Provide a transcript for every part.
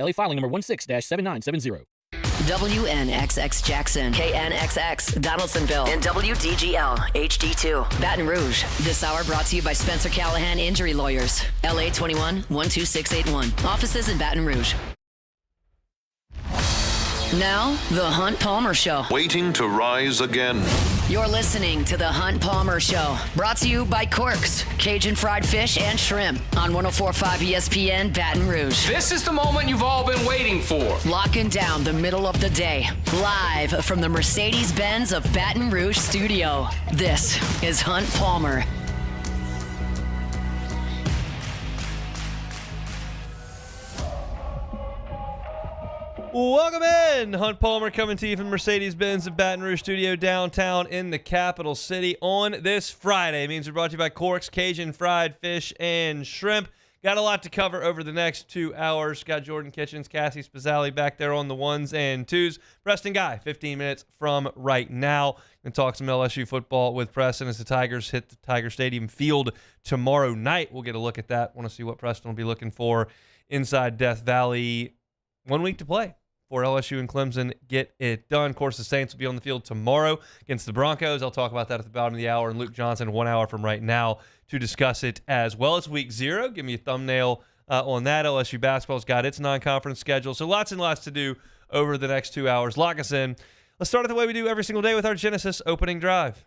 LA filing number 16-7970. WNXX Jackson, KNXX Donaldsonville, and WDGL HD2 Baton Rouge. This hour brought to you by Spencer Callahan Injury Lawyers. LA 21-12681. Offices in Baton Rouge. Now, The Hunt Palmer Show. Waiting to rise again. You're listening to The Hunt Palmer Show. Brought to you by Corks, Cajun Fried Fish and Shrimp on 104.5 ESPN Baton Rouge. This is the moment you've all been waiting for. Locking down the middle of the day. Live from the Mercedes-Benz of Baton Rouge studio. This is Hunt Palmer. Welcome in. Hunt Palmer coming to you from Mercedes-Benz of Baton Rouge studio downtown in the capital city on this Friday. It means we're brought to you by Corks, Cajun Fried Fish and Shrimp. Got a lot to cover over the next 2 hours. Got Jordan Kitchens, Cassie Spazzali back there on the ones and twos. Preston Guy, 15 minutes from right now. Going to talk some LSU football with Preston as the Tigers hit the Tiger Stadium field tomorrow night. We'll get a look at that. Want to see what Preston will be looking for inside Death Valley. 1 week to play for LSU and Clemson get it done. Of course, the Saints will be on the field tomorrow against the Broncos. I'll talk about that at the bottom of the hour. And Luke Johnson, 1 hour from right now, to discuss it as well as week 0. Give me a thumbnail on that. LSU basketball's got its non-conference schedule. So lots and lots to do over the next 2 hours. Lock us in. Let's start it the way we do every single day with our Genesis opening drive.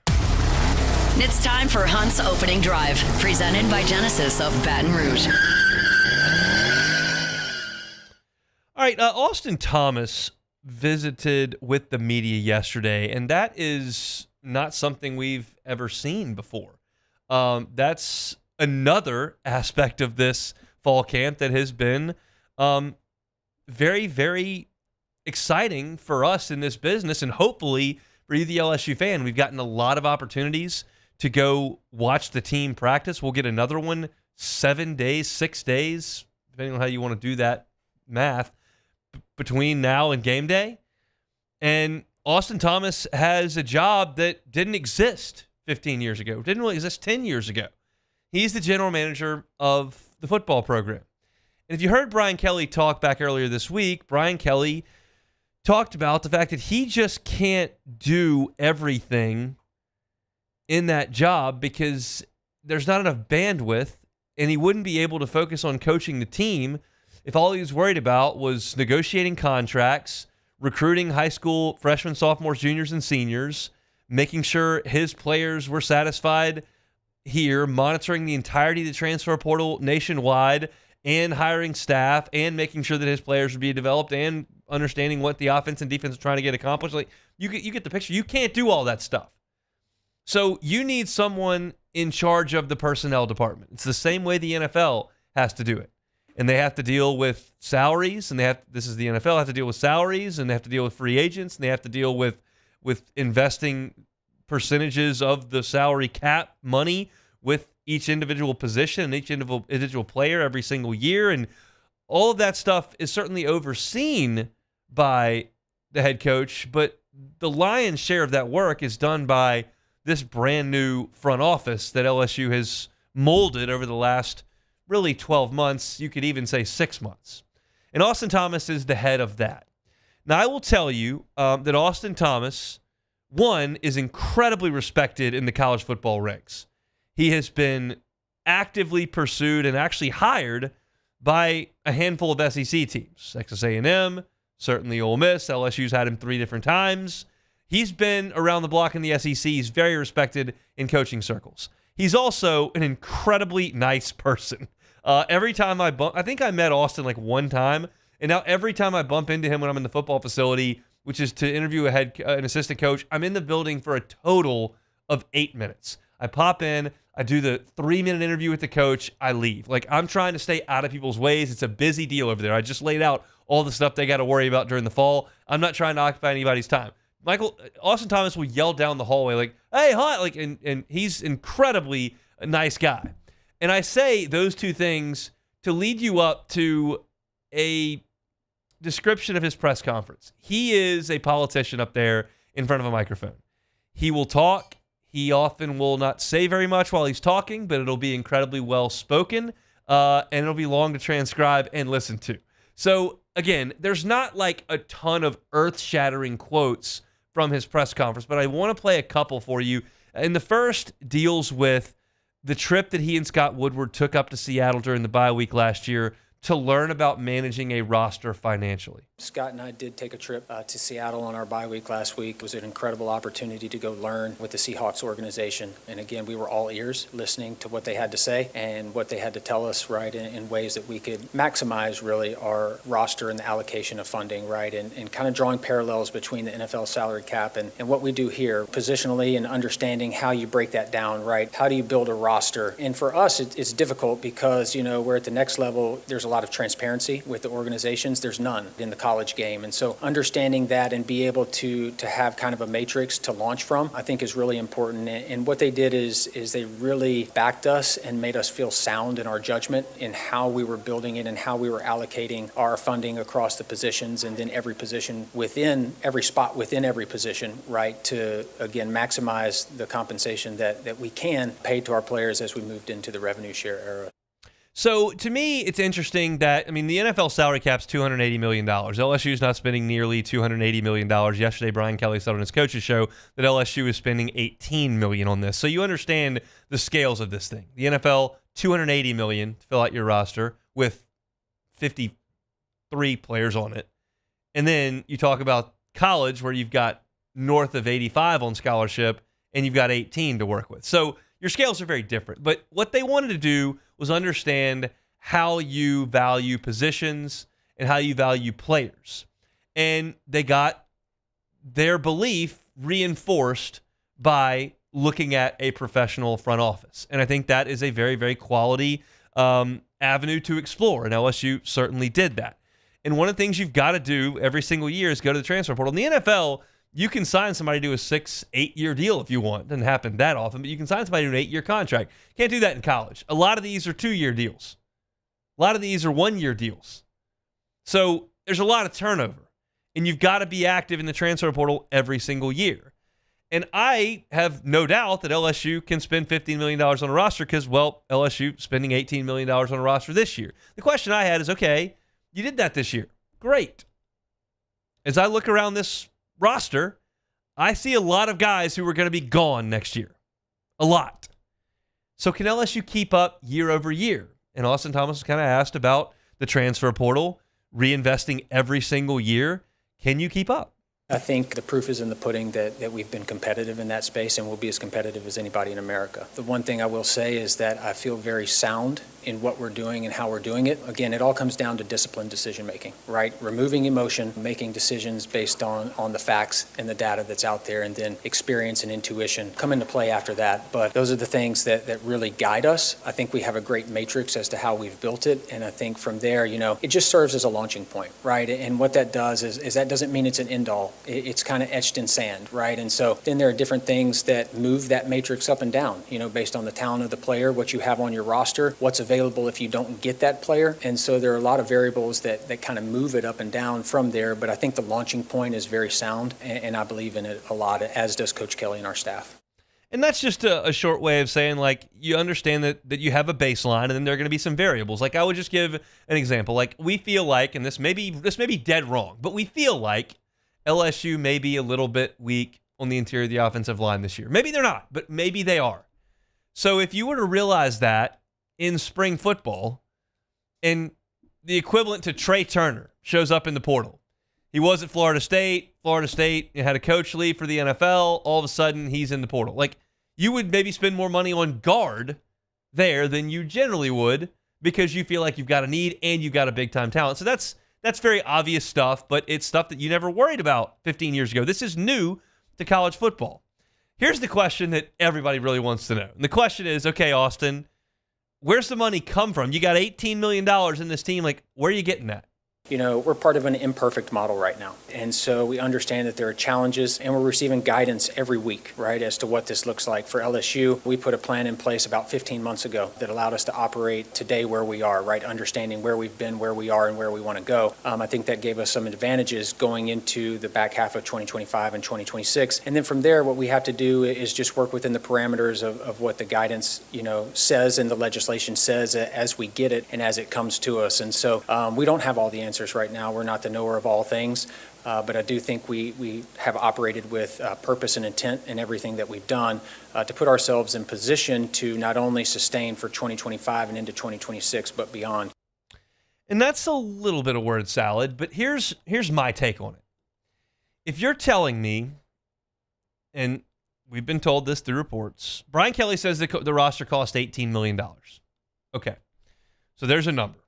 It's time for Hunt's opening drive, presented by Genesis of Baton Rouge. All right, Austin Thomas visited with the media yesterday, and that is not something we've ever seen before. That's another aspect of this fall camp that has been very, very exciting for us in this business, and hopefully for you, the LSU fan. We've gotten a lot of opportunities to go watch the team practice. We'll get another one 7 days, 6 days, depending on how you want to do that math, between now and game day. And Austin Thomas has a job that didn't exist 15 years ago, didn't really exist 10 years ago. He's the general manager of the football program. And if you heard Brian Kelly talk back earlier this week, Brian Kelly talked about the fact that he just can't do everything in that job because there's not enough bandwidth, and he wouldn't be able to focus on coaching the team if all he was worried about was negotiating contracts, recruiting high school freshmen, sophomores, juniors, and seniors, making sure his players were satisfied here, monitoring the entirety of the transfer portal nationwide, and hiring staff, and making sure that his players would be developed, and understanding what the offense and defense are trying to get accomplished. Like, you get the picture. You can't do all that stuff. So you need someone in charge of the personnel department. It's the same way the NFL has to do it. And they have to deal with salaries, and this is the NFL, have to deal with salaries, and they have to deal with free agents, and they have to deal with investing percentages of the salary cap money with each individual position and each individual player every single year. And all of that stuff is certainly overseen by the head coach, but the lion's share of that work is done by this brand new front office that LSU has molded over the last really 12 months, you could even say 6 months. And Austin Thomas is the head of that. Now, I will tell you that Austin Thomas, one, is incredibly respected in the college football ranks. He has been actively pursued and actually hired by a handful of SEC teams. Texas A&M, certainly Ole Miss. LSU's had him 3 different times. He's been around the block in the SEC. He's very respected in coaching circles. He's also an incredibly nice person. Every time I think I met Austin like one time, and now every time I bump into him when I'm in the football facility, which is to interview an assistant coach, I'm in the building for a total of 8 minutes. I pop in, I do the 3-minute interview with the coach, I leave. Like, I'm trying to stay out of people's ways. It's a busy deal over there. I just laid out all the stuff they got to worry about during the fall. I'm not trying to occupy anybody's time. Austin Thomas will yell down the hallway like, "Hey, Hunt!" Like, and he's incredibly a nice guy. And I say those two things to lead you up to a description of his press conference. He is a politician up there in front of a microphone. He will talk. He often will not say very much while he's talking, but it'll be incredibly well spoken, and it'll be long to transcribe and listen to. So again, there's not like a ton of earth-shattering quotes from his press conference, but I want to play a couple for you. And the first deals with the trip that he and Scott Woodward took up to Seattle during the bye week last year to learn about managing a roster financially. Scott and I did take a trip to Seattle on our bye week last week. It was an incredible opportunity to go learn with the Seahawks organization. And again, we were all ears listening to what they had to say and what they had to tell us, right, in ways that we could maximize really our roster and the allocation of funding, right, and kind of drawing parallels between the NFL salary cap and what we do here positionally and understanding how you break that down, right? How do you build a roster? And for us, it's difficult because, we're at the next level. There's a lot of transparency with the organizations. There's none in the college game. And so understanding that and be able to have kind of a matrix to launch from, I think is really important. And what they did is they really backed us and made us feel sound in our judgment in how we were building it and how we were allocating our funding across the positions and then every position within every spot within every position, right, to, again, maximize the compensation that we can pay to our players as we moved into the revenue share era. So, to me, it's interesting that, the NFL salary cap's $280 million. LSU's not spending nearly $280 million. Yesterday, Brian Kelly said on his coach's show that LSU is spending $18 million on this. So, you understand the scales of this thing. The NFL, $280 million to fill out your roster with 53 players on it. And then you talk about college, where you've got north of 85 on scholarship, and you've got 18 to work with. So, your scales are very different. But what they wanted to do was understand how you value positions and how you value players. And they got their belief reinforced by looking at a professional front office. And I think that is a very, very quality avenue to explore. And LSU certainly did that. And one of the things you've got to do every single year is go to the transfer portal. In the NFL, you can sign somebody to a 6-8 year deal if you want. It doesn't happen that often, but you can sign somebody to an 8-year contract. Can't do that in college. A lot of these are 2-year deals. A lot of these are 1-year deals. So there's a lot of turnover, and you've got to be active in the transfer portal every single year. And I have no doubt that LSU can spend $15 million on a roster because, LSU spending $18 million on a roster this year. The question I had is, okay, you did that this year. Great. As I look around this roster, I see a lot of guys who are going to be gone next year. A lot. So can LSU keep up year over year? And Austin Thomas was kind of asked about the transfer portal, reinvesting every single year. Can you keep up? I think the proof is in the pudding that we've been competitive in that space and will be as competitive as anybody in America. The one thing I will say is that I feel very sound in what we're doing and how we're doing it. Again, it all comes down to disciplined decision making, right? Removing emotion, making decisions based on the facts and the data that's out there, and then experience and intuition come into play after that. But those are the things that really guide us. I think we have a great matrix as to how we've built it. And I think from there, it just serves as a launching point, right? And what that does is that doesn't mean it's an end all. It's kind of etched in sand, right? And so then there are different things that move that matrix up and down, based on the talent of the player, what you have on your roster, what's available if you don't get that player. And so there are a lot of variables that kind of move it up and down from there. But I think the launching point is very sound, and I believe in it a lot, as does Coach Kelly and our staff. And that's just a short way of saying, you understand that you have a baseline, and then there are going to be some variables. I would just give an example. We feel like, and this may be dead wrong, but we feel like LSU may be a little bit weak on the interior of the offensive line this year. Maybe they're not, but maybe they are. So if you were to realize that in spring football, and the equivalent to Trey Turner shows up in the portal. He was at Florida State. Florida State had a coach leave for the NFL. All of a sudden, he's in the portal. You would maybe spend more money on guard there than you generally would because you feel like you've got a need and you've got a big-time talent. So that's very obvious stuff, but it's stuff that you never worried about 15 years ago. This is new to college football. Here's the question that everybody really wants to know. And the question is, okay, Austin, where's the money come from? You got $18 million in this team. Where are you getting that? We're part of an imperfect model right now. And so we understand that there are challenges, and we're receiving guidance every week, right, as to what this looks like. For LSU, we put a plan in place about 15 months ago that allowed us to operate today where we are, right, understanding where we've been, where we are, and where we want to go. I think that gave us some advantages going into the back half of 2025 and 2026. And then from there, what we have to do is just work within the parameters of what the guidance, says and the legislation says as we get it and as it comes to us. And so we don't have all the answers answers right now. We're not the knower of all things, but I do think we have operated with purpose and intent in everything that we've done to put ourselves in position to not only sustain for 2025 and into 2026, but beyond. And that's a little bit of word salad, but here's my take on it. If you're telling me, and we've been told this through reports, Brian Kelly says the roster cost $18 million. Okay, so there's a number.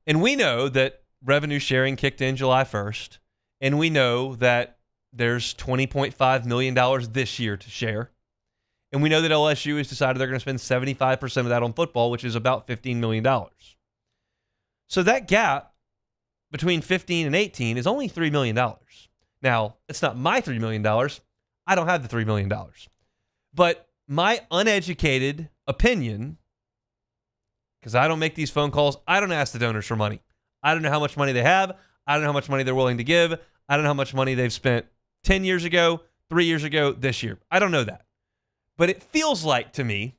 And we know that revenue sharing kicked in July 1st, and we know that there's $20.5 million this year to share. And we know that LSU has decided they're going to spend 75% of that on football, which is about $15 million. So that gap between 15 and 18 is only $3 million. Now, it's not my $3 million. I don't have the $3 million. But my uneducated opinion, because I don't make these phone calls, I don't ask the donors for money. I don't know how much money they have. I don't know how much money they're willing to give. I don't know how much money they've spent 10 years ago, 3 years ago, this year. I don't know that. But it feels like to me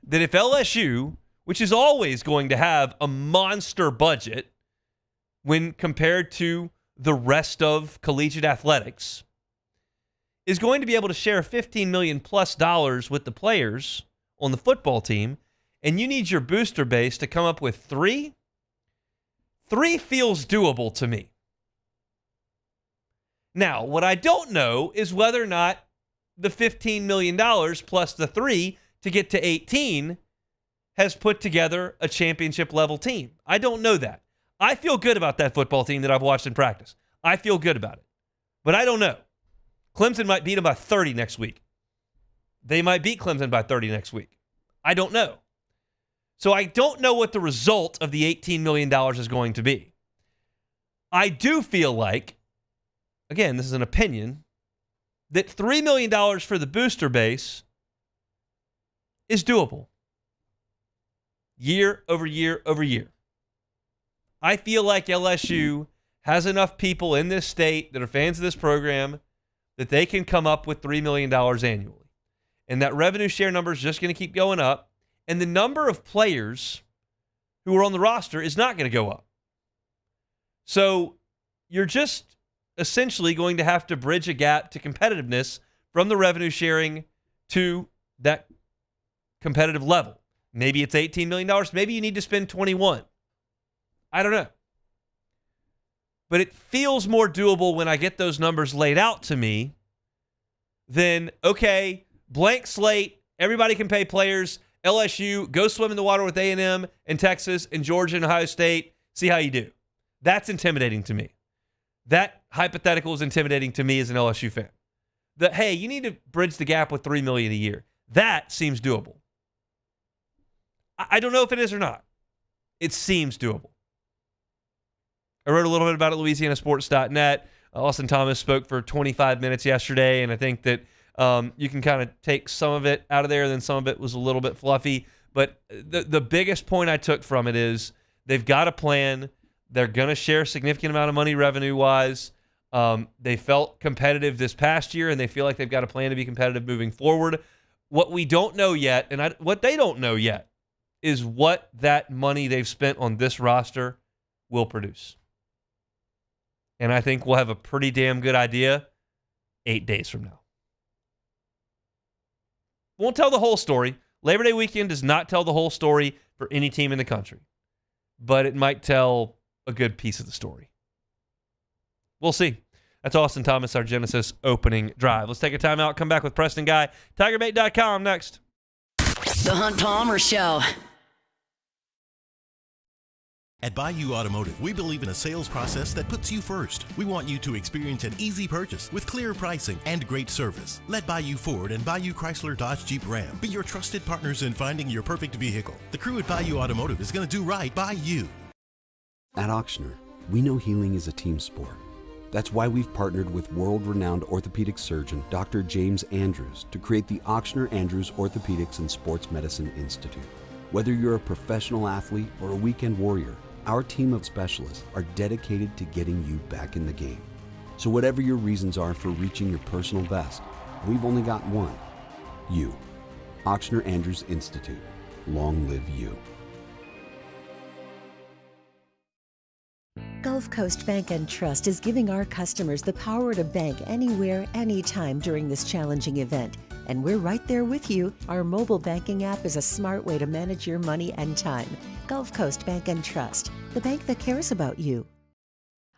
that if LSU, which is always going to have a monster budget when compared to the rest of collegiate athletics, is going to be able to share $15 million plus with the players on the football team, and you need your booster base to come up with three feels doable to me. Now, what I don't know is whether or not the $15 million plus the 3 to get to 18 has put together a championship level team. I don't know that. I feel good about that football team that I've watched in practice. I feel good about it. But I don't know. Clemson might beat them by 30 next week. They might beat Clemson by 30 next week. I don't know. So I don't know what the result of the $18 million is going to be. I do feel like, again, this is an opinion, that $3 million for the booster base is doable. Year over year over year. I feel like LSU has enough people in this state that are fans of this program that they can come up with $3 million annually. And that revenue share number is just going to keep going up. And the number of players who are on the roster is not going to go up. So you're just essentially going to have to bridge a gap to competitiveness from the revenue sharing to that competitive level. Maybe it's $18 million. Maybe you need to spend 21. I don't know. But it feels more doable when I get those numbers laid out to me than, okay, blank slate, everybody can pay players. LSU, go swim in the water with A&M and Texas and Georgia and Ohio State. See how you do. That's intimidating to me. That hypothetical is intimidating to me as an LSU fan. That, hey, you need to bridge the gap with $3 million a year. That seems doable. I don't know if it is or not. It seems doable. I wrote a little bit about it at LouisianaSports.net. Austin Thomas spoke for 25 minutes yesterday, and I think that you can kind of take some of it out of there, then some of it was a little bit fluffy. But the biggest point I took from it is they've got a plan. They're going to share a significant amount of money revenue-wise. They felt competitive this past year, and they feel like they've got a plan to be competitive moving forward. What we don't know yet, and what they don't know yet, is what that money they've spent on this roster will produce. And I think we'll have a pretty damn good idea 8 days from now. Won't tell the whole story. Labor Day weekend does not tell the whole story for any team in the country. But it might tell a good piece of the story. We'll see. That's Austin Thomas, our Genesis opening drive. Let's take a timeout. Come back with Preston Guy. TigerBait.com next. The Hunt Palmer Show. At Bayou Automotive, we believe in a sales process that puts you first. We want you to experience an easy purchase with clear pricing and great service. Let Bayou Ford and Bayou Chrysler Dodge Jeep Ram be your trusted partners in finding your perfect vehicle. The crew at Bayou Automotive is going to do right by you. At Auctioner, we know healing is a team sport. That's why we've partnered with world-renowned orthopedic surgeon Dr. James Andrews to create the Auctioner Andrews Orthopedics and Sports Medicine Institute. Whether you're a professional athlete or a weekend warrior, our team of specialists are dedicated to getting you back in the game. So whatever your reasons are for reaching your personal best, we've only got one. You. Auctioner Andrews Institute. Long live you. Gulf Coast Bank and Trust is giving our customers the power to bank anywhere, anytime during this challenging event. And we're right there with you. Our mobile banking app is a smart way to manage your money and time. Gulf Coast Bank and Trust, the bank that cares about you.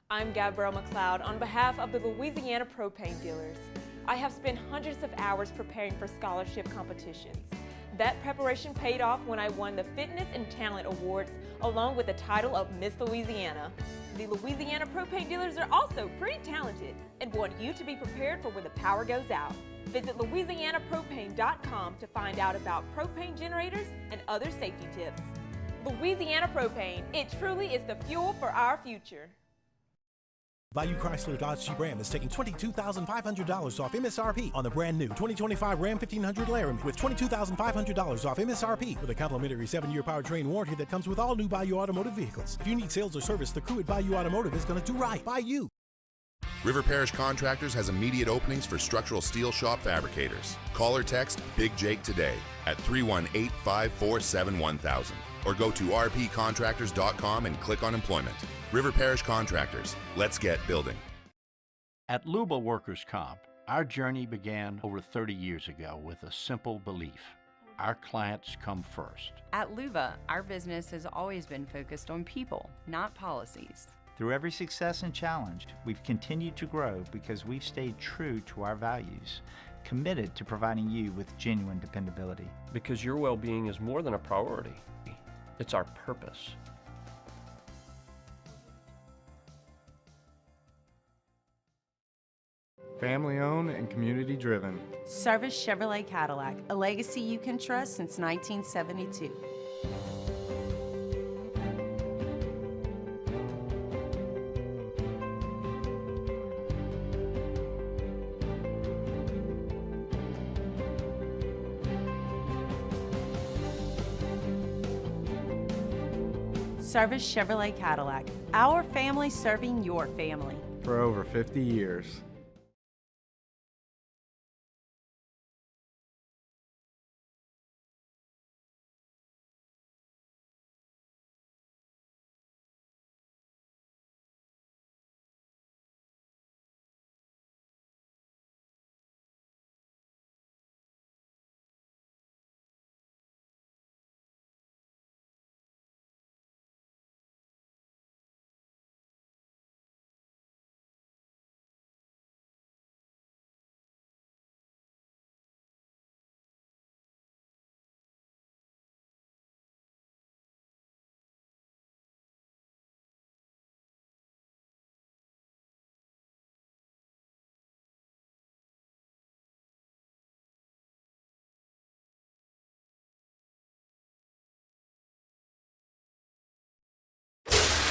I'm Gabrielle McLeod on behalf of the Louisiana Propane Dealers. I have spent hundreds of hours preparing for scholarship competitions. That preparation paid off when I won the Fitness and Talent Awards along with the title of Miss Louisiana. The Louisiana Propane Dealers are also pretty talented and want you to be prepared for when the power goes out. Visit louisianapropane.com to find out about propane generators and other safety tips. Louisiana Propane, it truly is the fuel for our future. Bayou Chrysler Dodge Jeep Ram is taking $22,500 off MSRP on the brand new 2025 Ram 1500 Laramie with $22,500 off MSRP with a complimentary 7-year powertrain warranty that comes with all new Bayou Automotive vehicles. If you need sales or service, the crew at Bayou Automotive is going to do right by you. River Parish Contractors has immediate openings for structural steel shop fabricators. Call or text Big Jake today at 318-547-1000 or go to rpcontractors.com and click on employment. River Parish Contractors. Let's get building. At Luba Workers' Comp, our journey began over 30 years ago with a simple belief. Our clients come first. At Luba, our business has always been focused on people, not policies. Through every success and challenge, we've continued to grow because we've stayed true to our values, committed to providing you with genuine dependability. Because your well-being is more than a priority. It's our purpose. Family owned and community driven. Service Chevrolet Cadillac, a legacy you can trust since 1972. Service Chevrolet Cadillac, our family serving your family. For over 50 years.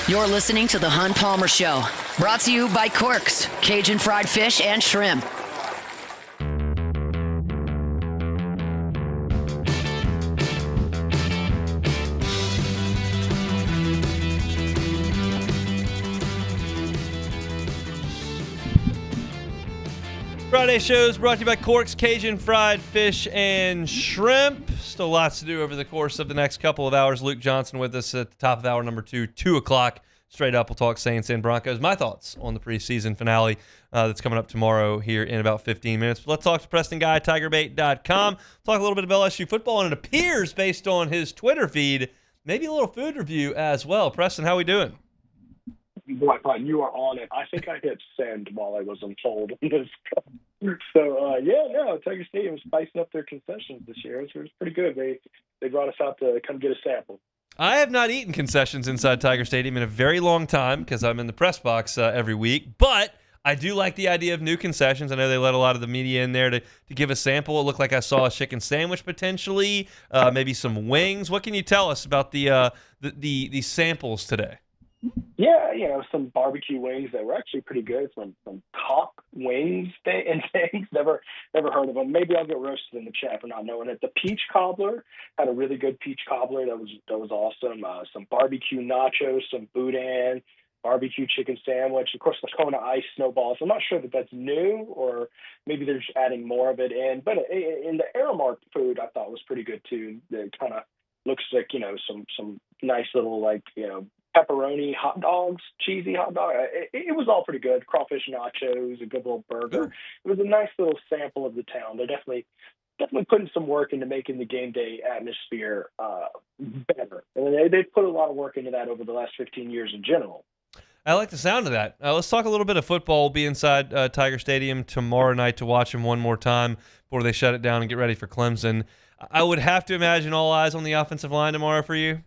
You're listening to The Hunt Palmer Show, brought to you by Corks, Cajun Fried Fish and Shrimp. Friday shows brought to you by Corks, Cajun Fried Fish and Shrimp. Still lots to do over the course of the next couple of hours. Luke Johnson with us at the top of hour number 2 o'clock. Straight up, we'll talk Saints and Broncos. My thoughts on the preseason finale that's coming up tomorrow here in about 15 minutes. But let's talk to Preston Guy, TigerBait.com. Talk a little bit of LSU football, and it appears, based on his Twitter feed, maybe a little food review as well. Preston, how we doing? Boy, you are on it. I think I hit send while I was on hold. So, Tiger Stadium is spicing up their concessions this year. It was pretty good. They brought us out to come get a sample. I have not eaten concessions inside Tiger Stadium in a very long time because I'm in the press box every week, but I do like the idea of new concessions. I know they let a lot of the media in there to give a sample. It looked like I saw a chicken sandwich potentially, maybe some wings. What can you tell us about the samples today? Yeah, some barbecue wings that were actually pretty good. Some cock wings and things. Never heard of them. Maybe I'll get roasted in the chat for not knowing it. The peach cobbler had a really good peach cobbler. That was awesome. Some barbecue nachos, some boudin, barbecue chicken sandwich. Of course, the Kona ice snowballs. I'm not sure that that's new, or maybe they're just adding more of it in. But in the Aramark food, I thought was pretty good too. It kind of looks like some nice little pepperoni hot dogs, cheesy hot dog. It was all pretty good. Crawfish nachos, a good little burger. It was a nice little sample of the town. They're definitely putting some work into making the game day atmosphere better. And they've put a lot of work into that over the last 15 years in general. I like the sound of that. Let's talk a little bit of football. We'll be inside Tiger Stadium tomorrow night to watch them one more time before they shut it down and get ready for Clemson. I would have to imagine all eyes on the offensive line tomorrow for you.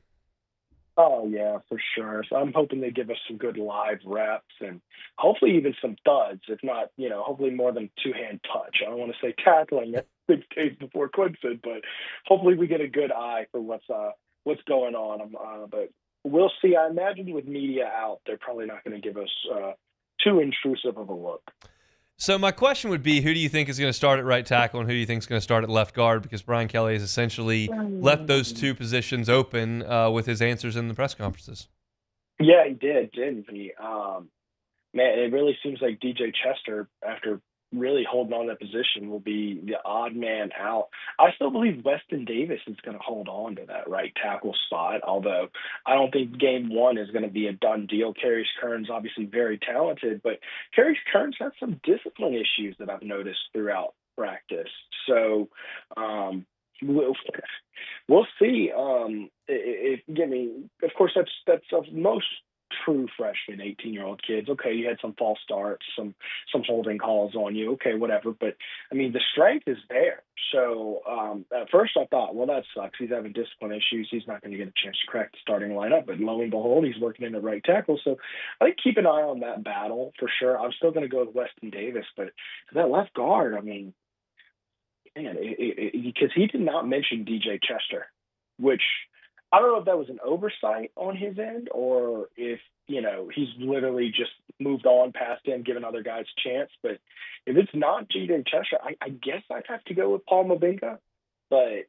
Oh, yeah, for sure. So I'm hoping they give us some good live reps and hopefully even some thuds, if not, hopefully more than two-hand touch. I don't want to say tackling at 6 days before Clemson, but hopefully we get a good eye for what's going on. But we'll see. I imagine with media out, they're probably not going to give us too intrusive of a look. So my question would be, who do you think is going to start at right tackle and who do you think is going to start at left guard? Because Brian Kelly has essentially left those two positions open with his answers in the press conferences. Yeah, he did, didn't he? Man, it really seems like DJ Chester, after really holding on to that position, will be the odd man out. I still believe Weston Davis is going to hold on to that right tackle spot, although I don't think game one is going to be a done deal. Carius Kern's obviously very talented, but Carius Kern's had some discipline issues that I've noticed throughout practice. So we'll see. Of course, that's of most true freshman, 18-year-old kids. Okay, you had some false starts, some holding calls on you. Okay, whatever. But, the strength is there. So at first I thought, well, that sucks. He's having discipline issues. He's not going to get a chance to crack the starting lineup. But lo and behold, he's working in the right tackle. So I think keep an eye on that battle for sure. I'm still going to go with Weston Davis. But that left guard, because he did not mention DJ Chester, which – I don't know if that was an oversight on his end or if, he's literally just moved on past him, giving other guys a chance. But if it's not DJ Chester, I guess I'd have to go with Paul Mavinga. But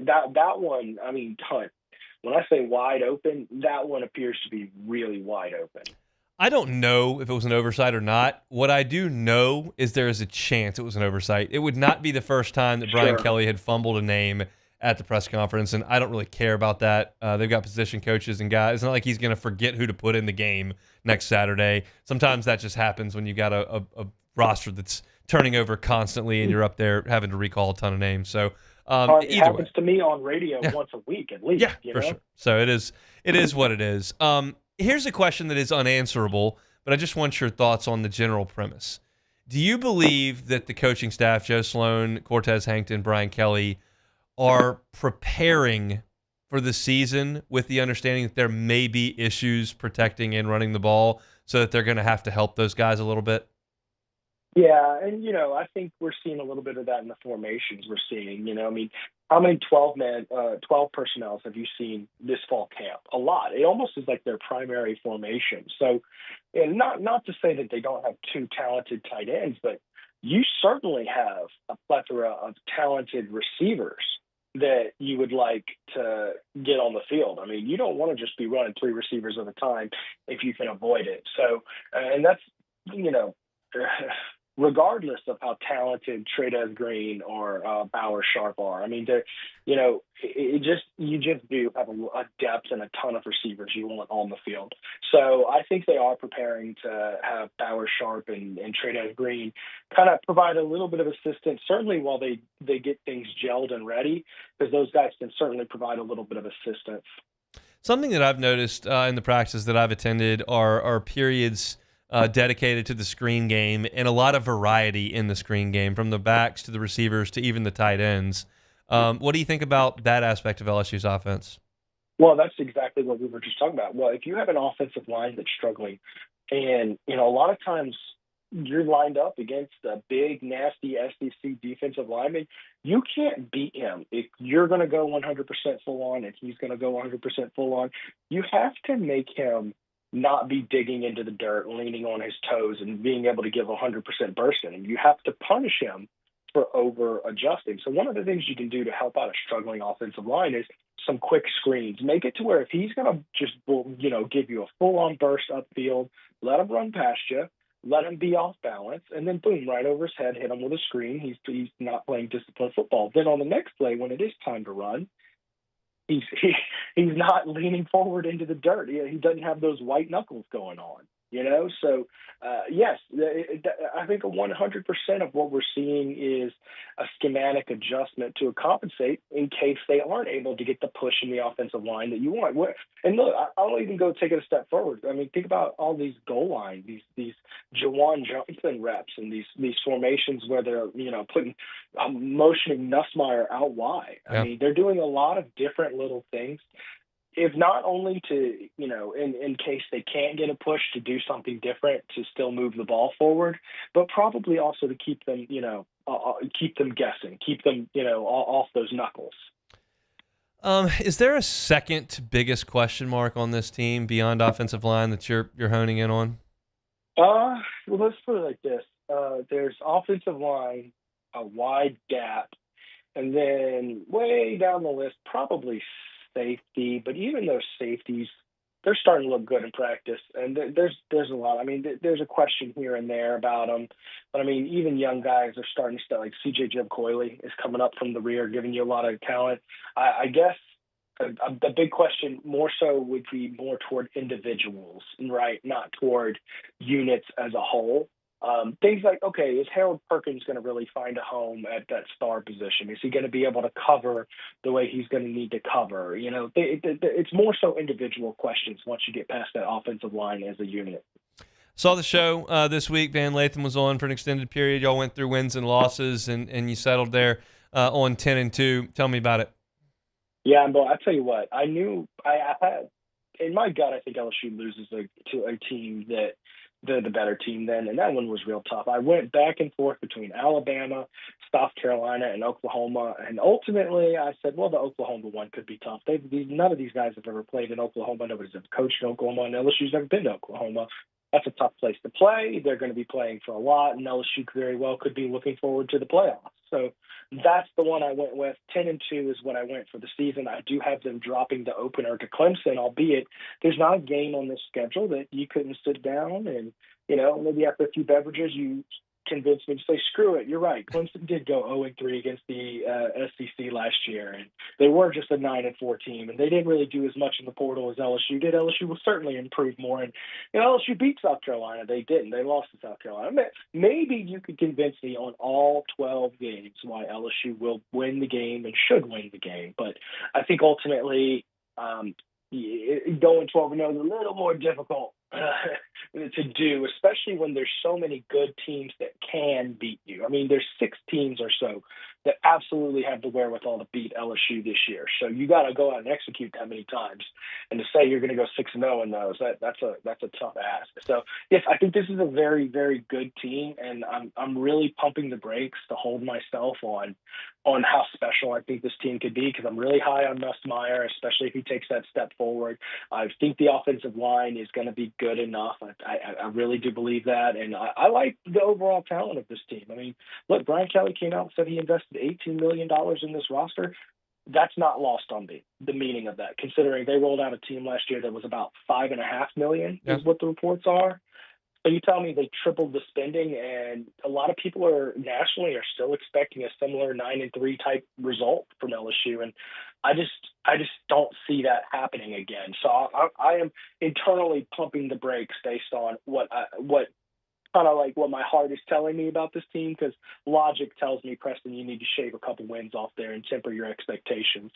that one, Hunt, when I say wide open, that one appears to be really wide open. I don't know if it was an oversight or not. What I do know is there is a chance it was an oversight. It would not be the first time that Brian Kelly had fumbled a name at the press conference, and I don't really care about that. They've got position coaches and guys. It's not like he's going to forget who to put in the game next Saturday. Sometimes that just happens when you got a roster that's turning over constantly and you're up there having to recall a ton of names. So it happens to me on radio once a week at least. Yeah, for sure. So it is what it is. Here's a question that is unanswerable, but I just want your thoughts on the general premise. Do you believe that the coaching staff, Joe Sloan, Cortez Hankton, Brian Kelly, are preparing for the season with the understanding that there may be issues protecting and running the ball so that they're going to have to help those guys a little bit? Yeah, and, I think we're seeing a little bit of that in the formations we're seeing. How many 12 personnels have you seen this fall camp? A lot. It almost is like their primary formation. So, and not to say that they don't have two talented tight ends, but you certainly have a plethora of talented receivers that you would like to get on the field. You don't want to just be running three receivers at a time if you can avoid it. So, and that's, regardless of how talented Tradez Green or Bauer Sharp are. You just do have a depth and a ton of receivers you want on the field. So I think they are preparing to have Bauer Sharp and Tradez Green kind of provide a little bit of assistance, certainly while they get things gelled and ready, because those guys can certainly provide a little bit of assistance. Something that I've noticed in the practices that I've attended are periods dedicated to the screen game and a lot of variety in the screen game, from the backs to the receivers to even the tight ends. What do you think about that aspect of LSU's offense? Well, that's exactly what we were just talking about. Well, if you have an offensive line that's struggling and, a lot of times you're lined up against a big, nasty SEC defensive lineman, you can't beat him. If you're going to go 100% full on and he's going to go 100% full on, you have to make him not be digging into the dirt, leaning on his toes, and being able to give 100% burst in him. You have to punish him for over-adjusting. So one of the things you can do to help out a struggling offensive line is some quick screens. Make it to where if he's going to just, give you a full-on burst upfield, let him run past you, let him be off balance, and then boom, right over his head, hit him with a screen. He's not playing disciplined football. Then on the next play, when it is time to run, he's not leaning forward into the dirt. He doesn't have those white knuckles going on. So yes, I think 100% of what we're seeing is a schematic adjustment to compensate in case they aren't able to get the push in the offensive line that you want. And look, I'll even go take it a step forward. I mean, think about all these goal line, these Jawan Johnson reps, and these formations where they're motioning Nussmeier out wide. Yeah. I mean, they're doing a lot of different little things. If not only to, in case they can't get a push, to do something different to still move the ball forward, but probably also to keep them, keep them guessing, keep them, off those knuckles. Is there a second biggest question mark on this team beyond offensive line that you're honing in on? Well, let's put it like this. There's offensive line, a wide gap, and then way down the list, probably safety, but even those safeties, they're starting to look good in practice, and there's a lot. I mean, there's a question here and there about them, but I mean, even young guys are starting to like CJ Jeb Coyley is coming up from the rear, giving you a lot of talent. I guess the big question more so would be more toward individuals, right? Not toward units as a whole. Things like, okay, is Harold Perkins going to really find a home at that star position? Is he going to be able to cover the way he's going to need to cover? It's more so individual questions once you get past that offensive line as a unit. Saw the show this week. Van Lathan was on for an extended period. Y'all went through wins and losses, and you settled there on 10-2. Tell me about it. Yeah, but I tell you what, I knew I had in my gut. I think LSU loses to a team that they're the better team then, and that one was real tough. I went back and forth between Alabama, South Carolina, and Oklahoma, and ultimately I said, well, the Oklahoma one could be tough. None of these guys have ever played in Oklahoma. Nobody's ever coached in Oklahoma, and LSU's never been to Oklahoma. That's a tough place to play. They're going to be playing for a lot, and LSU very well could be looking forward to the playoffs. So that's the one I went with. 10-2 is what I went for the season. I do have them dropping the opener to Clemson, albeit there's not a game on this schedule that you couldn't sit down and, maybe after a few beverages, you convinced me to say, screw it, you're right. Clemson did go 0-3 against the SEC last year, and they were just a 9-4 team, and they didn't really do as much in the portal as LSU did. LSU will certainly improve more, and LSU beat South Carolina. They didn't. They lost to South Carolina. Maybe you could convince me on all 12 games why LSU will win the game and should win the game, but I think ultimately going 12-0 is a little more difficult to do, especially when there's so many good teams that can beat you. I mean, there's 6 teams or so that absolutely have the wherewithal to beat LSU this year. So you got to go out and execute that many times. And to say you're going to go 6-0 in those, that's a tough ask. So yes, I think this is a very, very good team, and I'm really pumping the brakes to hold myself on how special I think this team could be, because I'm really high on Nussmeier, especially if he takes that step forward. I think the offensive line is going to be good enough. I really do believe that, and I like the overall talent of this team. I mean, look, Brian Kelly came out and said he invested $18 million in this roster. That's not lost on me, the meaning of that, considering they rolled out a team last year that was about $5.5 million is what the reports are. So you tell me they tripled the spending, and a lot of people nationally are still expecting a similar 9-3 type result from LSU, and I just don't see that happening again. So I am internally pumping the brakes based on what my heart is telling me about this team, because logic tells me, Preston, you need to shave a couple wins off there and temper your expectations.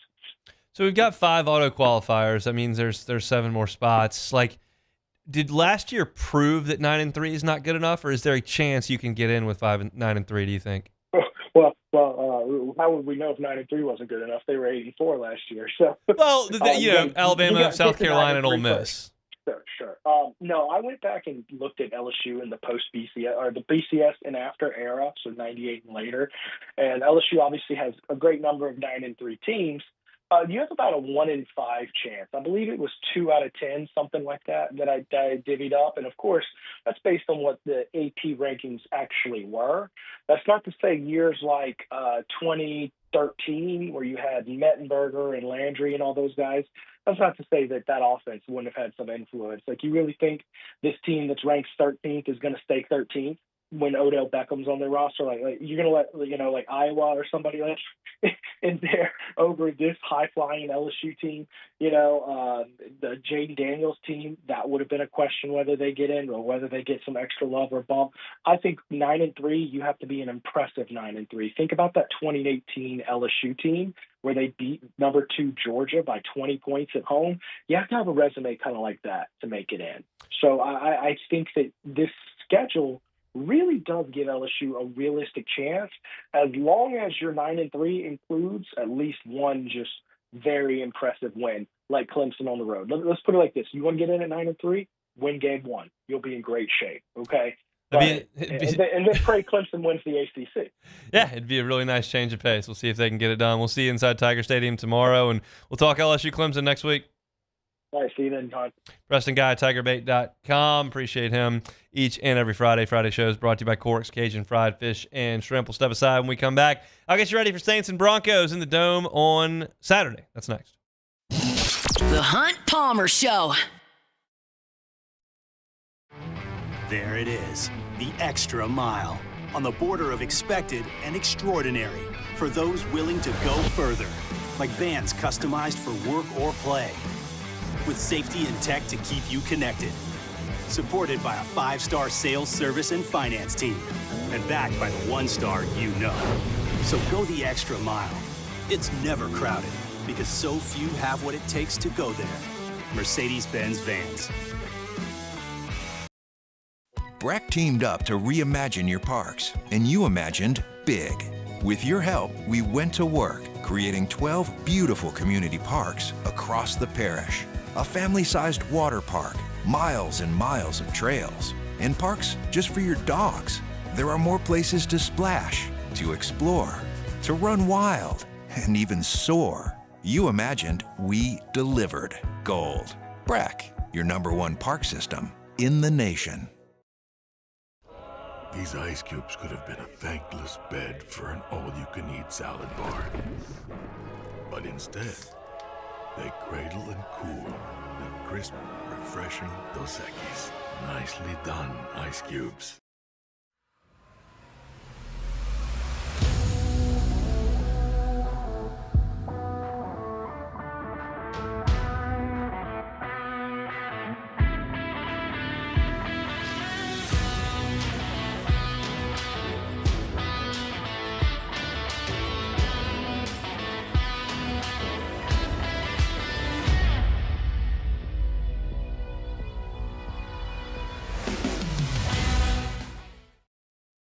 So we've got 5 auto qualifiers. That means there's 7 more spots. Like, did last year prove that 9-3 is not good enough, or is there a chance you can get in with 9-3? Do you think? Well, how would we know if 9-3 wasn't good enough? They were 8-4 last year. So well, Alabama, South Carolina, and Ole Miss. Sure. No, I went back and looked at LSU in the post-BCS or the BCS and after era, so 98 and later. And LSU obviously has a great number of 9-3 teams. You have about a 1 in 5 chance. I believe it was 2 out of 10, something like that I divvied up. And of course, that's based on what the AP rankings actually were. That's not to say years like 2013, where you had Mettenberger and Landry and all those guys. That's not to say that offense wouldn't have had some influence. Like, you really think this team that's ranked 13th is going to stay 13th? when Odell Beckham's on their roster? Like you're gonna let like Iowa or somebody like in there over this high flying LSU team? The Jaden Daniels team, that would have been a question whether they get in or whether they get some extra love or bump. I think 9-3, you have to be an impressive 9-3. Think about that 2018 LSU team where they beat number 2 Georgia by 20 points at home. You have to have a resume kind of like that to make it in. So I think that this schedule really does give LSU a realistic chance, as long as your 9-3 includes at least one just very impressive win, like Clemson on the road. Let's put it like this: you want to get in at 9-3, win game 1. You'll be in great shape. Okay. And then pray Clemson wins the ACC. Yeah, it'd be a really nice change of pace. We'll see if they can get it done. We'll see you inside Tiger Stadium tomorrow, and we'll talk LSU Clemson next week. All right, see you then, Todd. Preston Guy, TigerBait.com. Appreciate him each and every Friday. Friday shows brought to you by Cork's Cajun Fried Fish and Shrimp. We'll step aside when we come back. I'll get you ready for Saints and Broncos in the Dome on Saturday. That's next. The Hunt Palmer Show. There it is, the extra mile, on the border of expected and extraordinary for those willing to go further, like vans customized for work or play, with safety and tech to keep you connected, supported by a 5-star sales, service, and finance team, and backed by the 1-star you know. So go the extra mile. It's never crowded, because so few have what it takes to go there. Mercedes-Benz Vans. Breck teamed up to reimagine your parks, and you imagined big. With your help, we went to work, creating 12 beautiful community parks across the parish. A family-sized water park, miles and miles of trails, and parks just for your dogs. There are more places to splash, to explore, to run wild, and even soar. You imagined, we delivered. Gold. Breck, your #1 park system in the nation. These ice cubes could have been a thankless bed for an all-you-can-eat salad bar. But instead, they cradle and cool the crisp, refreshing Dos Equis. Nicely done, ice cubes.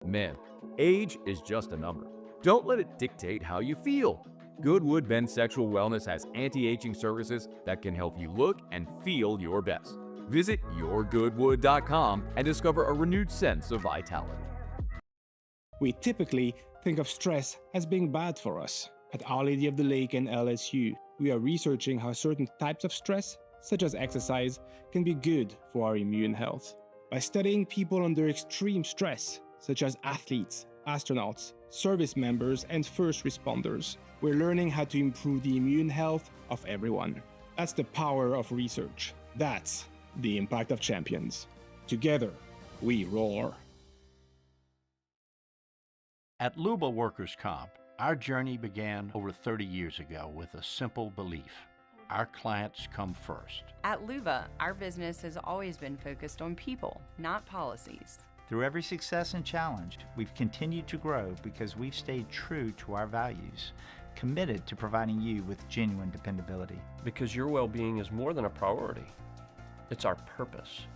Man, age is just a number. Don't let it dictate how you feel. Goodwood Men's Sexual Wellness has anti-aging services that can help you look and feel your best. Visit yourgoodwood.com and discover a renewed sense of vitality. We typically think of stress as being bad for us. At Our Lady of the Lake and LSU, we are researching how certain types of stress, such as exercise, can be good for our immune health. By studying people under extreme stress, such as athletes, astronauts, service members, and first responders, we're learning how to improve the immune health of everyone. That's the power of research. That's the impact of champions. Together, we roar. At Luba Workers Comp, our journey began over 30 years ago with a simple belief: our clients come first. At Luba, our business has always been focused on people, not policies. Through every success and challenge, we've continued to grow because we've stayed true to our values, committed to providing you with genuine dependability. Because your well-being is more than a priority. It's our purpose.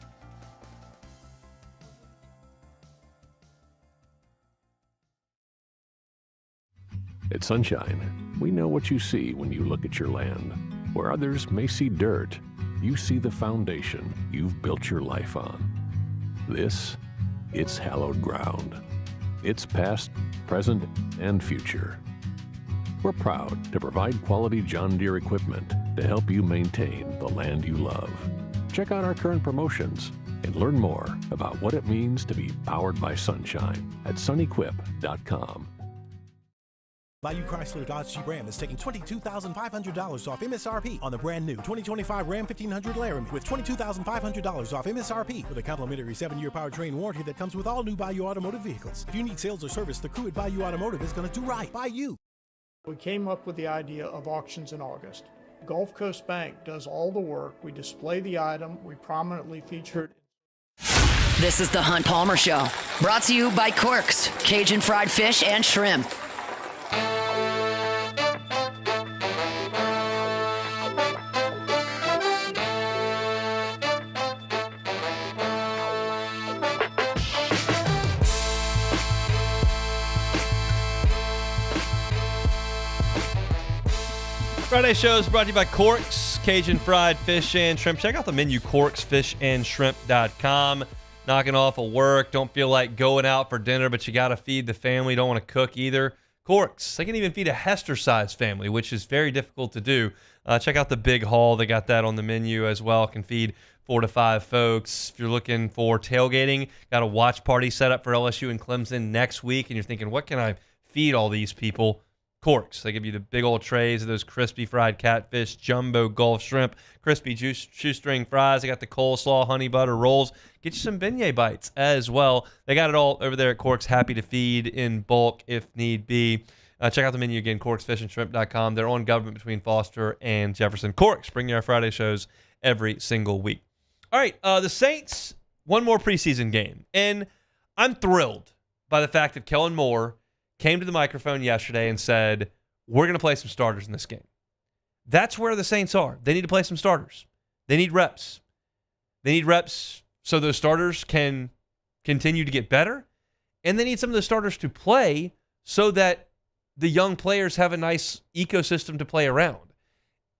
At Sunshine, we know what you see when you look at your land. Where others may see dirt, you see the foundation you've built your life on. It's hallowed ground. It's past, present, and future. We're proud to provide quality John Deere equipment to help you maintain the land you love. Check out our current promotions and learn more about what it means to be powered by sunshine at sunequip.com. Bayou Chrysler Dodge Jeep Ram is taking $22,500 off MSRP on the brand new 2025 Ram 1500 Laramie with $22,500 off MSRP with a complimentary 7-year powertrain warranty that comes with all new Bayou Automotive vehicles. If you need sales or service, the crew at Bayou Automotive is going to do right by you. We came up with the idea of auctions in August. Gulf Coast Bank does all the work. We display the item. We prominently feature it. This is the Hunt Palmer Show, brought to you by Corks, Cajun fried fish and shrimp. Friday show is brought to you by Corks, Cajun fried fish and shrimp. Check out the menu, corksfishandshrimp.com. Knocking off of work, don't feel like going out for dinner, but you got to feed the family, don't want to cook either. Corks, they can even feed a Hester-sized family, which is very difficult to do. Check out the Big Haul. They got that on the menu as well. Can feed 4 to 5 folks. If you're looking for tailgating, got a watch party set up for LSU and Clemson next week, and you're thinking, what can I feed all these people? Corks. They give you the big old trays of those crispy fried catfish, jumbo Gulf shrimp, crispy shoestring fries. They got the coleslaw, honey butter rolls. Get you some beignet bites as well. They got it all over there at Corks. Happy to feed in bulk if need be. Check out the menu again, corksfishandshrimp.com. They're on Government between Foster and Jefferson. Corks, bring you our Friday shows every single week. All right, the Saints, one more preseason game. And I'm thrilled by the fact that Kellen Moore came to the microphone yesterday and said, we're going to play some starters in this game. That's where the Saints are. They need to play some starters. They need reps. They need reps so those starters can continue to get better. And they need some of the starters to play so that the young players have a nice ecosystem to play around.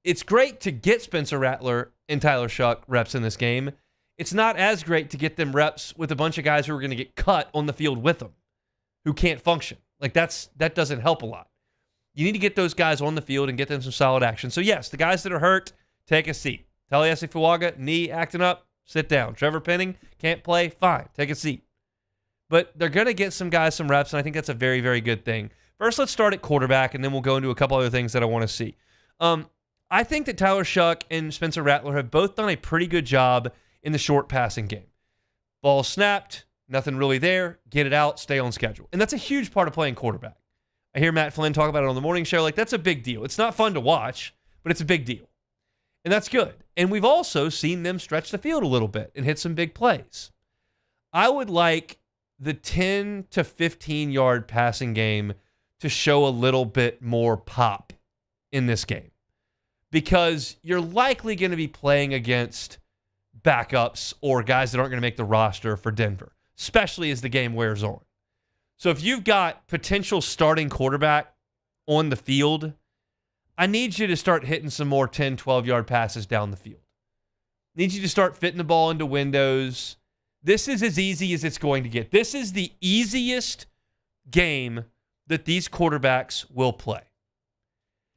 It's great to get Spencer Rattler and Tyler Shuck reps in this game. It's not as great to get them reps with a bunch of guys who are going to get cut on the field with them, who can't function. Like that doesn't help a lot. You need to get those guys on the field and get them some solid action. So yes, the guys that are hurt, take a seat. Taliesin Fuaga, knee acting up, sit down. Trevor Penning, can't play, fine, take a seat. But they're going to get some guys some reps, and I think that's a very, very good thing. First, let's start at quarterback, and then we'll go into a couple other things that I want to see. I think that Tyler Shuck and Spencer Rattler have both done a pretty good job in the short passing game. Ball snapped. Nothing really there. Get it out. Stay on schedule. And that's a huge part of playing quarterback. I hear Matt Flynn talk about it on the morning show. Like, that's a big deal. It's not fun to watch, but it's a big deal. And that's good. And we've also seen them stretch the field a little bit and hit some big plays. I would like the 10 to 15-yard passing game to show a little bit more pop in this game, because you're likely going to be playing against backups or guys that aren't going to make the roster for Denver, especially as the game wears on. So if you've got potential starting quarterback on the field, I need you to start hitting some more 10, 12-yard passes down the field. I need you to start fitting the ball into windows. This is as easy as it's going to get. This is the easiest game that these quarterbacks will play.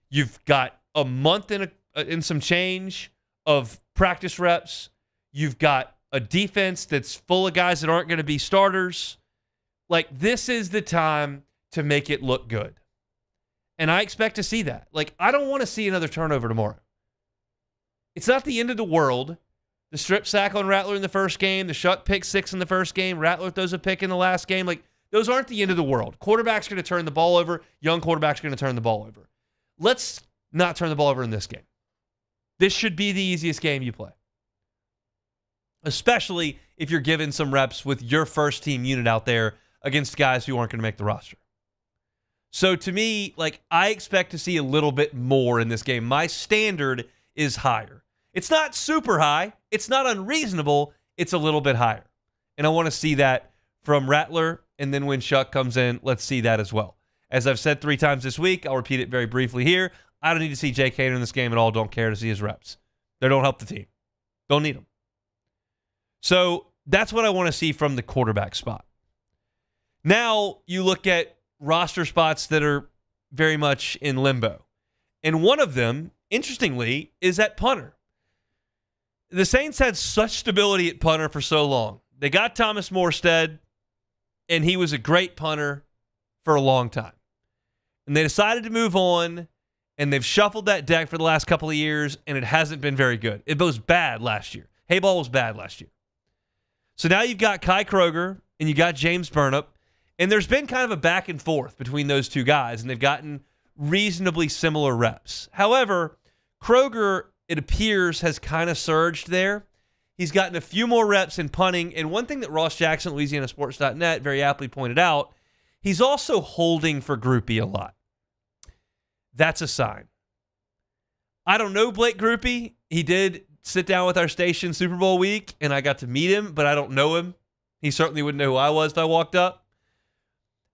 You've got a month in some change of practice reps. You've got a defense that's full of guys that aren't going to be starters. Like, this is the time to make it look good. And I expect to see that. Like, I don't want to see another turnover tomorrow. It's not the end of the world. The strip sack on Rattler in the first game, the Shuck pick 6 in the first game, Rattler throws a pick in the last game. Like, those aren't the end of the world. Quarterback's going to turn the ball over. Young quarterback's going to turn the ball over. Let's not turn the ball over in this game. This should be the easiest game you play, especially if you're given some reps with your first team unit out there against guys who aren't going to make the roster. So to me, like, I expect to see a little bit more in this game. My standard is higher. It's not super high. It's not unreasonable. It's a little bit higher. And I want to see that from Rattler, and then when Shuck comes in, let's see that as well. As I've said 3 times this week, I'll repeat it very briefly here. I don't need to see Jake Hader in this game at all. Don't care to see his reps. They don't help the team. Don't need them. So that's what I want to see from the quarterback spot. Now you look at roster spots that are very much in limbo. And one of them, interestingly, is at punter. The Saints had such stability at punter for so long. They got Thomas Morstead, and he was a great punter for a long time. And they decided to move on, and they've shuffled that deck for the last couple of years, and it hasn't been very good. It was bad last year. Hayball was bad last year. So now you've got Kai Kroger, and you got James Burnip, and there's been kind of a back and forth between those two guys, and they've gotten reasonably similar reps. However, Kroger, it appears, has kind of surged there. He's gotten a few more reps in punting, and one thing that Ross Jackson at LouisianaSports.net very aptly pointed out, he's also holding for Groupie a lot. That's a sign. I don't know Blake Groupie. He did sit down with our station Super Bowl week, and I got to meet him, but I don't know him. He certainly wouldn't know who I was if I walked up.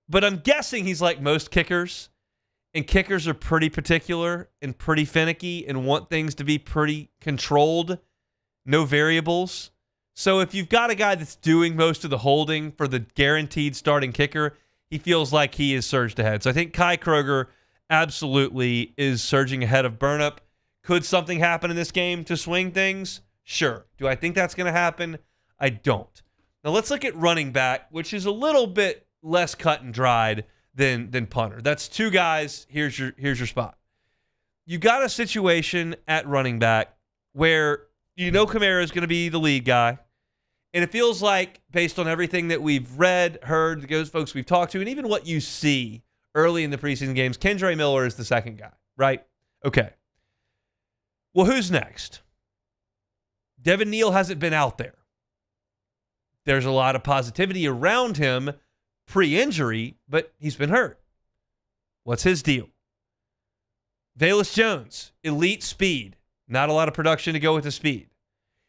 But I'm guessing he's like most kickers, and kickers are pretty particular and pretty finicky and want things to be pretty controlled, no variables. So if you've got a guy that's doing most of the holding for the guaranteed starting kicker, he feels like he is surged ahead. So I think Kai Kroger absolutely is surging ahead of Burnip. Could something happen in this game to swing things? Sure. Do I think that's going to happen? I don't. Now let's look at running back, which is a little bit less cut and dried than punter. That's two guys. Here's your spot. You got a situation at running back where you know Kamara is going to be the lead guy, and it feels like, based on everything that we've read, heard, those folks we've talked to, and even what you see early in the preseason games, Kendre Miller is the second guy, right? Okay. Well, who's next? Devin Neal hasn't been out there. There's a lot of positivity around him pre-injury, but he's been hurt. What's his deal? Velus Jones, elite speed. Not a lot of production to go with the speed.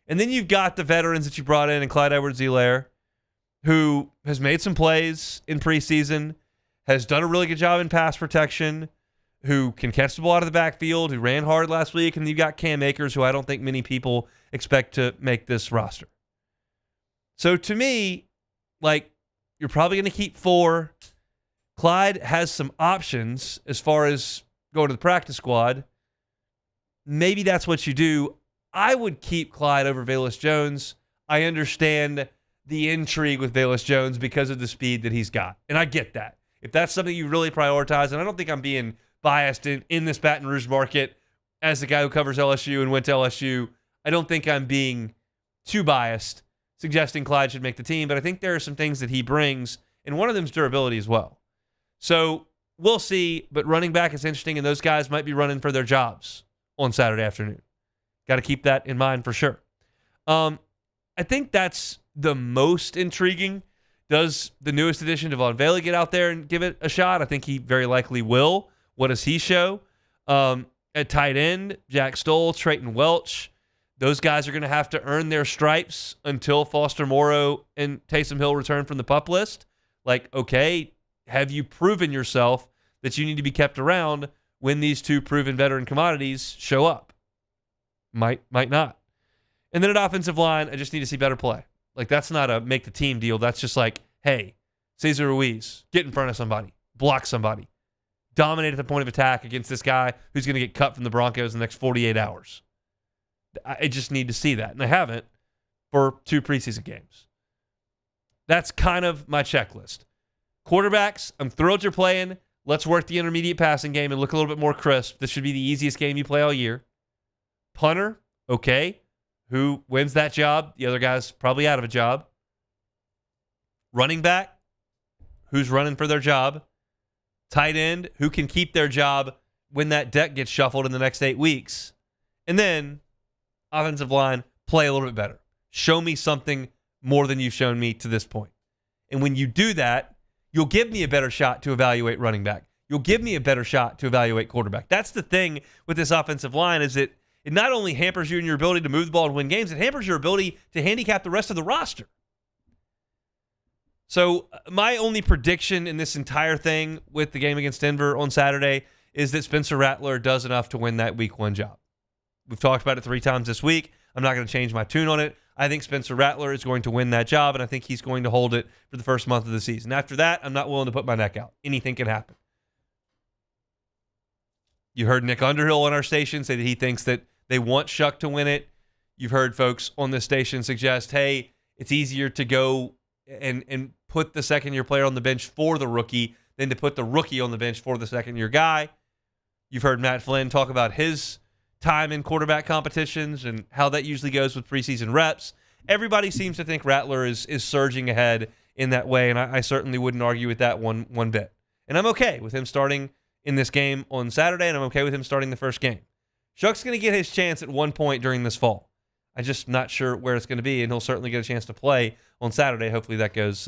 And then you've got the veterans that you brought in Clyde Edwards-Helaire, who has made some plays in preseason, has done a really good job in pass protection, who can catch the ball out of the backfield, who ran hard last week, and you got Cam Akers, who I don't think many people expect to make this roster. So to me, like, you're probably going to keep 4. Clyde has some options as far as going to the practice squad. Maybe that's what you do. I would keep Clyde over Velus Jones. I understand the intrigue with Velus Jones because of the speed that he's got, and I get that. If that's something you really prioritize, and I don't think I'm being biased in this Baton Rouge market as the guy who covers LSU and went to LSU, I don't think I'm being too biased suggesting Clyde should make the team, but I think there are some things that he brings, and one of them is durability as well. So we'll see, but running back is interesting, and those guys might be running for their jobs on Saturday afternoon. Got to keep that in mind for sure. I think that's the most intriguing. Does the newest addition, Devon Bailey, get out there and give it a shot? I think he very likely will. What does he show? At tight end, Jack Stoll, Trayton Welch. Those guys are going to have to earn their stripes until Foster Moreau and Taysom Hill return from the PUP list. Like, okay, have you proven yourself that you need to be kept around when these two proven veteran commodities show up? Might not. And then at offensive line, I just need to see better play. Like, that's not a make the team deal. That's just like, hey, Cesar Ruiz, get in front of somebody, block somebody, dominate at the point of attack against this guy who's going to get cut from the Broncos in the next 48 hours. I just need to see that, and I haven't for 2 preseason games. That's kind of my checklist. Quarterbacks, I'm thrilled you're playing. Let's work the intermediate passing game and look a little bit more crisp. This should be the easiest game you play all year. Punter, okay. Who wins that job? The other guy's probably out of a job. Running back, who's running for their job? Tight end, who can keep their job when that deck gets shuffled in the next 8 weeks? And then offensive line, play a little bit better. Show me something more than you've shown me to this point. And when you do that, you'll give me a better shot to evaluate running back. You'll give me a better shot to evaluate quarterback. That's the thing with this offensive line, is that it not only hampers you in your ability to move the ball and win games, it hampers your ability to handicap the rest of the roster. So my only prediction in this entire thing with the game against Denver on Saturday is that Spencer Rattler does enough to win that week 1 job. We've talked about it 3 times this week. I'm not going to change my tune on it. I think Spencer Rattler is going to win that job, and I think he's going to hold it for the first month of the season. After that, I'm not willing to put my neck out. Anything can happen. You heard Nick Underhill on our station say that he thinks that they want Shuck to win it. You've heard folks on this station suggest, hey, it's easier to go and put the second-year player on the bench for the rookie than to put the rookie on the bench for the second-year guy. You've heard Matt Flynn talk about his time in quarterback competitions and how that usually goes with preseason reps. Everybody seems to think Rattler is surging ahead in that way, and I certainly wouldn't argue with that one bit. And I'm okay with him starting in this game on Saturday, and I'm okay with him starting the first game. Shuck's going to get his chance at one point during this fall. I'm just not sure where it's going to be, and he'll certainly get a chance to play on Saturday. Hopefully that goes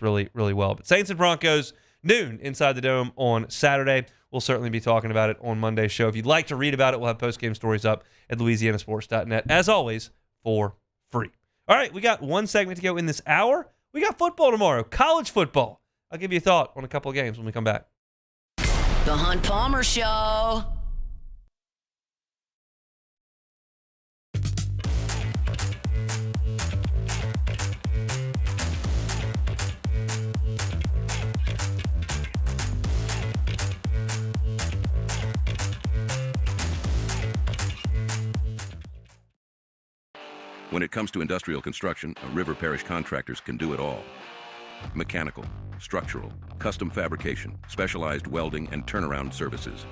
really, really well. But Saints and Broncos, noon inside the Dome on Saturday. We'll certainly be talking about it on Monday's show. If you'd like to read about it, we'll have post-game stories up at louisianasports.net, as always, for free. All right, we got one segment to go in this hour. We got football tomorrow, college football. I'll give you a thought on a couple of games when we come back. The Hunt Palmer Show. When it comes to industrial construction, River Parish Contractors can do it all. Mechanical, structural, custom fabrication, specialized welding, and turnaround services.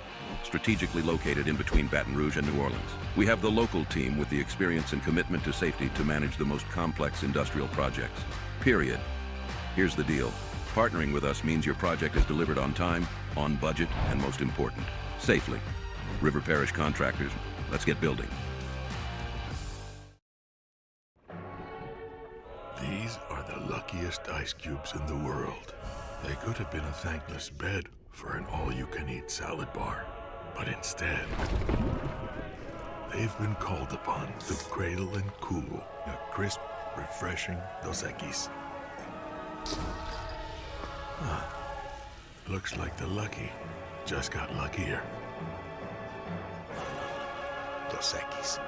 Strategically located in between Baton Rouge and New Orleans, we have the local team with the experience and commitment to safety to manage the most complex industrial projects. Period. Here's the deal. Partnering with us means your project is delivered on time, on budget, and most important, safely. River Parish Contractors, let's get building. These are the luckiest ice cubes in the world. They could have been a thankless bed for an all-you-can-eat salad bar. But instead, they've been called upon to cradle and cool a crisp, refreshing Dos Equis. Looks like the lucky just got luckier. Dos Equis.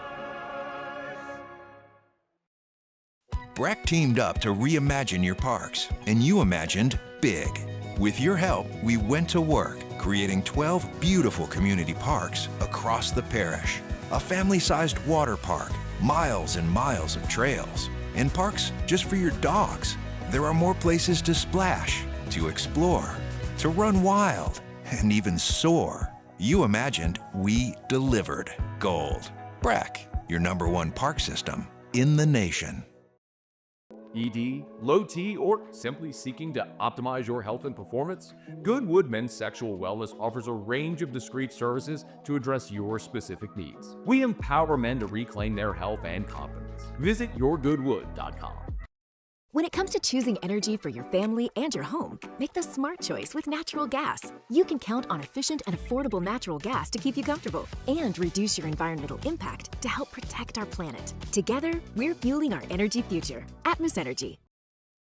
Breck teamed up to reimagine your parks, and you imagined big. With your help, we went to work, creating 12 beautiful community parks across the parish. A family-sized water park, miles and miles of trails, and parks just for your dogs. There are more places to splash, to explore, to run wild, and even soar. You imagined, we delivered. Gold. Breck, your #1 park system in the nation. ED, low T, or simply seeking to optimize your health and performance? Goodwood Men's Sexual Wellness offers a range of discreet services to address your specific needs. We empower men to reclaim their health and confidence. Visit yourgoodwood.com. When it comes to choosing energy for your family and your home, make the smart choice with natural gas. You can count on efficient and affordable natural gas to keep you comfortable and reduce your environmental impact to help protect our planet. Together, we're fueling our energy future. Atmos Energy.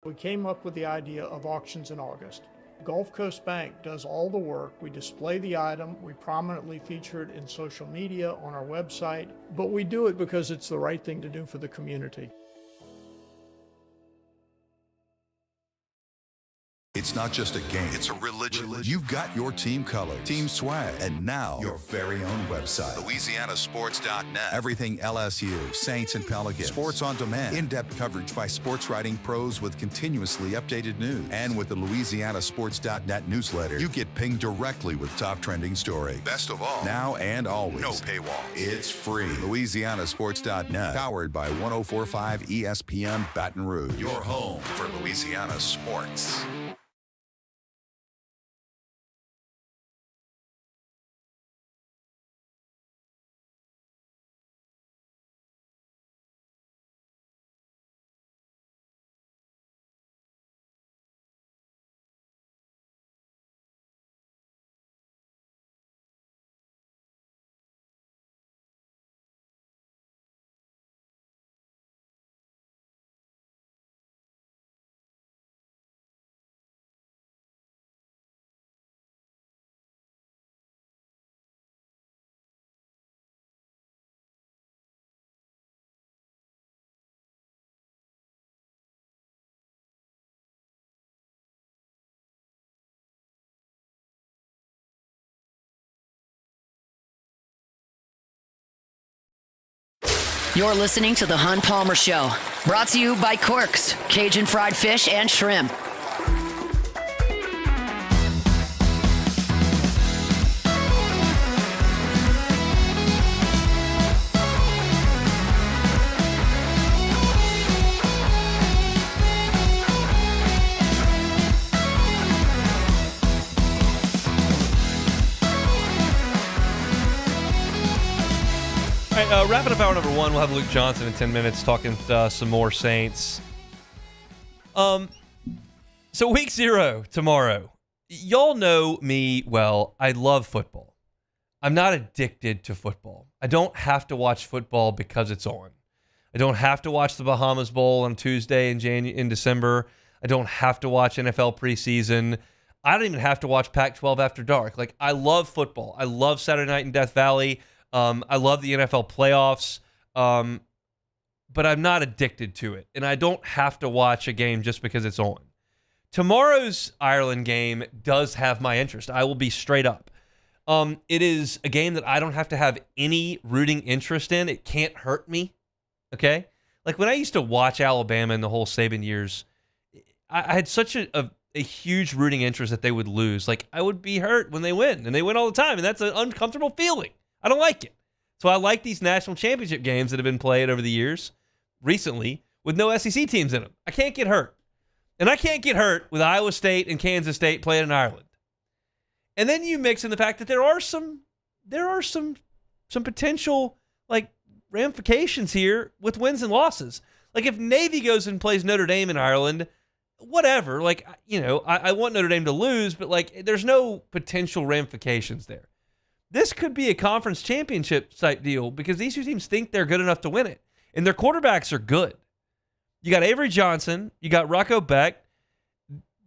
We came up with the idea of auctions in August. Gulf Coast Bank does all the work. We display the item, we prominently feature it in social media, on our website, but we do it because it's the right thing to do for the community. It's not just a game, it's a religion. You've got your team colors, team swag, and now your very own website. LouisianaSports.net. Everything LSU, Saints, and Pelicans. Sports on demand. In-depth coverage by sports writing pros with continuously updated news. And with the LouisianaSports.net newsletter, you get pinged directly with top trending stories. Best of all, now and always, no paywall. It's free. LouisianaSports.net. Powered by 104.5 ESPN Baton Rouge. Your home for Louisiana sports. You're listening to The Hunt Palmer Show, brought to you by Corks, Cajun fried fish and shrimp. Wrapping up hour number one, we'll have Luke Johnson in 10 minutes talking some more Saints. So week 0 tomorrow. Y'all know me well. I love football. I'm not addicted to football. I don't have to watch football because it's on. I don't have to watch the Bahamas Bowl on Tuesday in December. I don't have to watch NFL preseason. I don't even have to watch Pac-12 After Dark. Like, I love football. I love Saturday Night in Death Valley. I love the NFL playoffs. But I'm not addicted to it. And I don't have to watch a game just because it's on. Tomorrow's Ireland game does have my interest. I will be straight up. It is a game that I don't have to have any rooting interest in. It can't hurt me. Okay? Like, when I used to watch Alabama in the whole Saban years, I had such a huge rooting interest that they would lose. Like, I would be hurt when they win, and they win all the time, and that's an uncomfortable feeling. I don't like it. So I like these national championship games that have been played over the years, recently, with no SEC teams in them. I can't get hurt. And I can't get hurt with Iowa State and Kansas State playing in Ireland. And then you mix in the fact that there are some potential, like, ramifications here with wins and losses. Like, if Navy goes and plays Notre Dame in Ireland, whatever. Like, you know, I want Notre Dame to lose, but, like, there's no potential ramifications there. This could be a conference championship type deal because these two teams think they're good enough to win it. And their quarterbacks are good. You got Avery Johnson. You got Rocco Beck.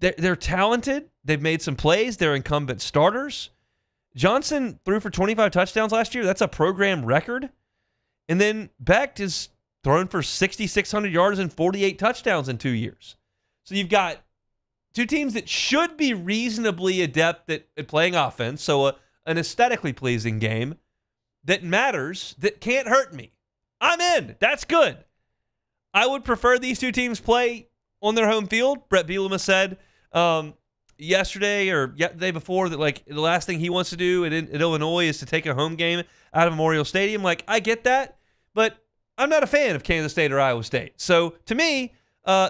They're talented. They've made some plays. They're incumbent starters. Johnson threw for 25 touchdowns last year. That's a program record. And then Beck is thrown for 6,600 yards and 48 touchdowns in 2 years. So you've got two teams that should be reasonably adept at playing offense. So an aesthetically pleasing game that matters, that can't hurt me. I'm in. That's good. I would prefer these two teams play on their home field. Brett Bielema said yesterday or the day before that, like, the last thing he wants to do at Illinois is to take a home game out of Memorial Stadium. Like, I get that, but I'm not a fan of Kansas State or Iowa State. So to me,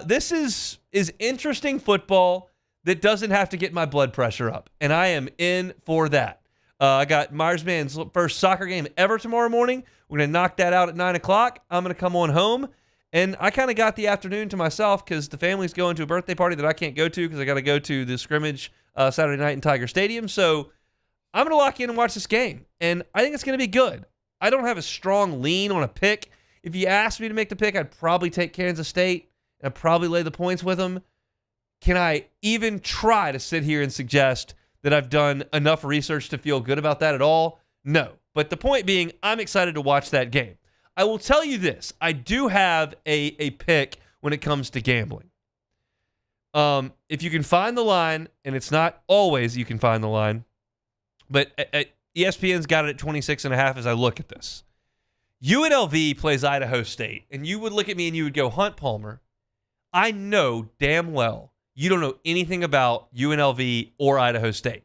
this is interesting football that doesn't have to get my blood pressure up, and I am in for that. I got Myers-Mann's first soccer game ever tomorrow morning. We're going to knock that out at 9 o'clock. I'm going to come on home. And I kind of got the afternoon to myself because the family's going to a birthday party that I can't go to because I got to go to the Scrimmage Saturday night in Tiger Stadium. So I'm going to lock in and watch this game. And I think it's going to be good. I don't have a strong lean on a pick. If you asked me to make the pick, I'd probably take Kansas State and I'd probably lay the points with them. Can I even try to sit here and suggest that I've done enough research to feel good about that at all? No. But the point being, I'm excited to watch that game. I will tell you this. I do have a pick when it comes to gambling. If you can find the line, and it's not always you can find the line, but ESPN's got it at 26.5 as I look at this. UNLV plays Idaho State, and you would look at me and you would go, Hunt Palmer, I know damn well you don't know anything about UNLV or Idaho State.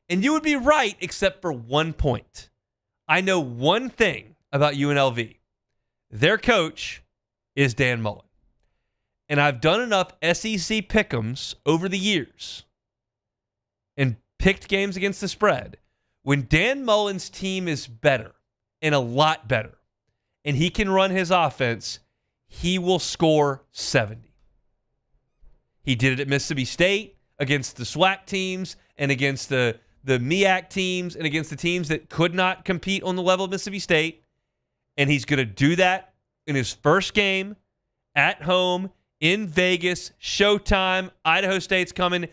And you would be right, except for 1 point. I know one thing about UNLV. Their coach is Dan Mullen. And I've done enough SEC pick'ems over the years and picked games against the spread. When Dan Mullen's team is better and a lot better, and he can run his offense, he will score 70. He did it at Mississippi State against the SWAC teams and against the MEAC teams and against the teams that could not compete on the level of Mississippi State. And he's going to do that in his first game at home in Vegas, Showtime. Idaho State's coming.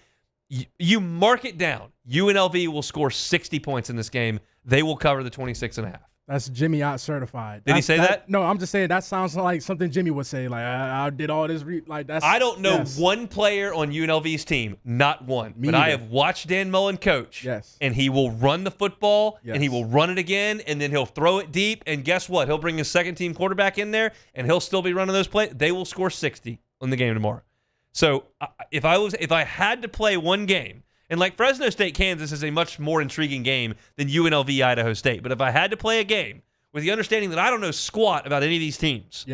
You mark it down. UNLV will score 60 points in this game. They will cover the 26.5. That's Jimmy Ott certified. Did he say that? No, I'm just saying that sounds like something Jimmy would say. Like, I did all this. I don't know one player on UNLV's team, not one. But I have watched Dan Mullen coach. Yes. And he will run the football, and he will run it again, and then he'll throw it deep. And guess what? He'll bring his second-team quarterback in there, and he'll still be running those plays. They will score 60 on the game tomorrow. So if I had to play one game, and like Fresno State, Kansas is a much more intriguing game than UNLV, Idaho State. But if I had to play a game with the understanding that I don't know squat about any of these teams,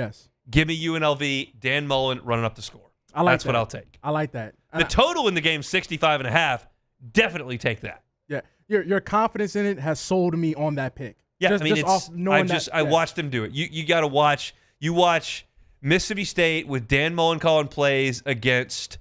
give me UNLV, Dan Mullen running up the score. That's what I'll take. I like that. The total in the game, 65.5, definitely take that. Yeah, your confidence in it has sold me on that pick. Yeah, Just- I mean, just it's off knowing that- I watched him do it. You got to watch. You watch Mississippi State with Dan Mullen calling plays against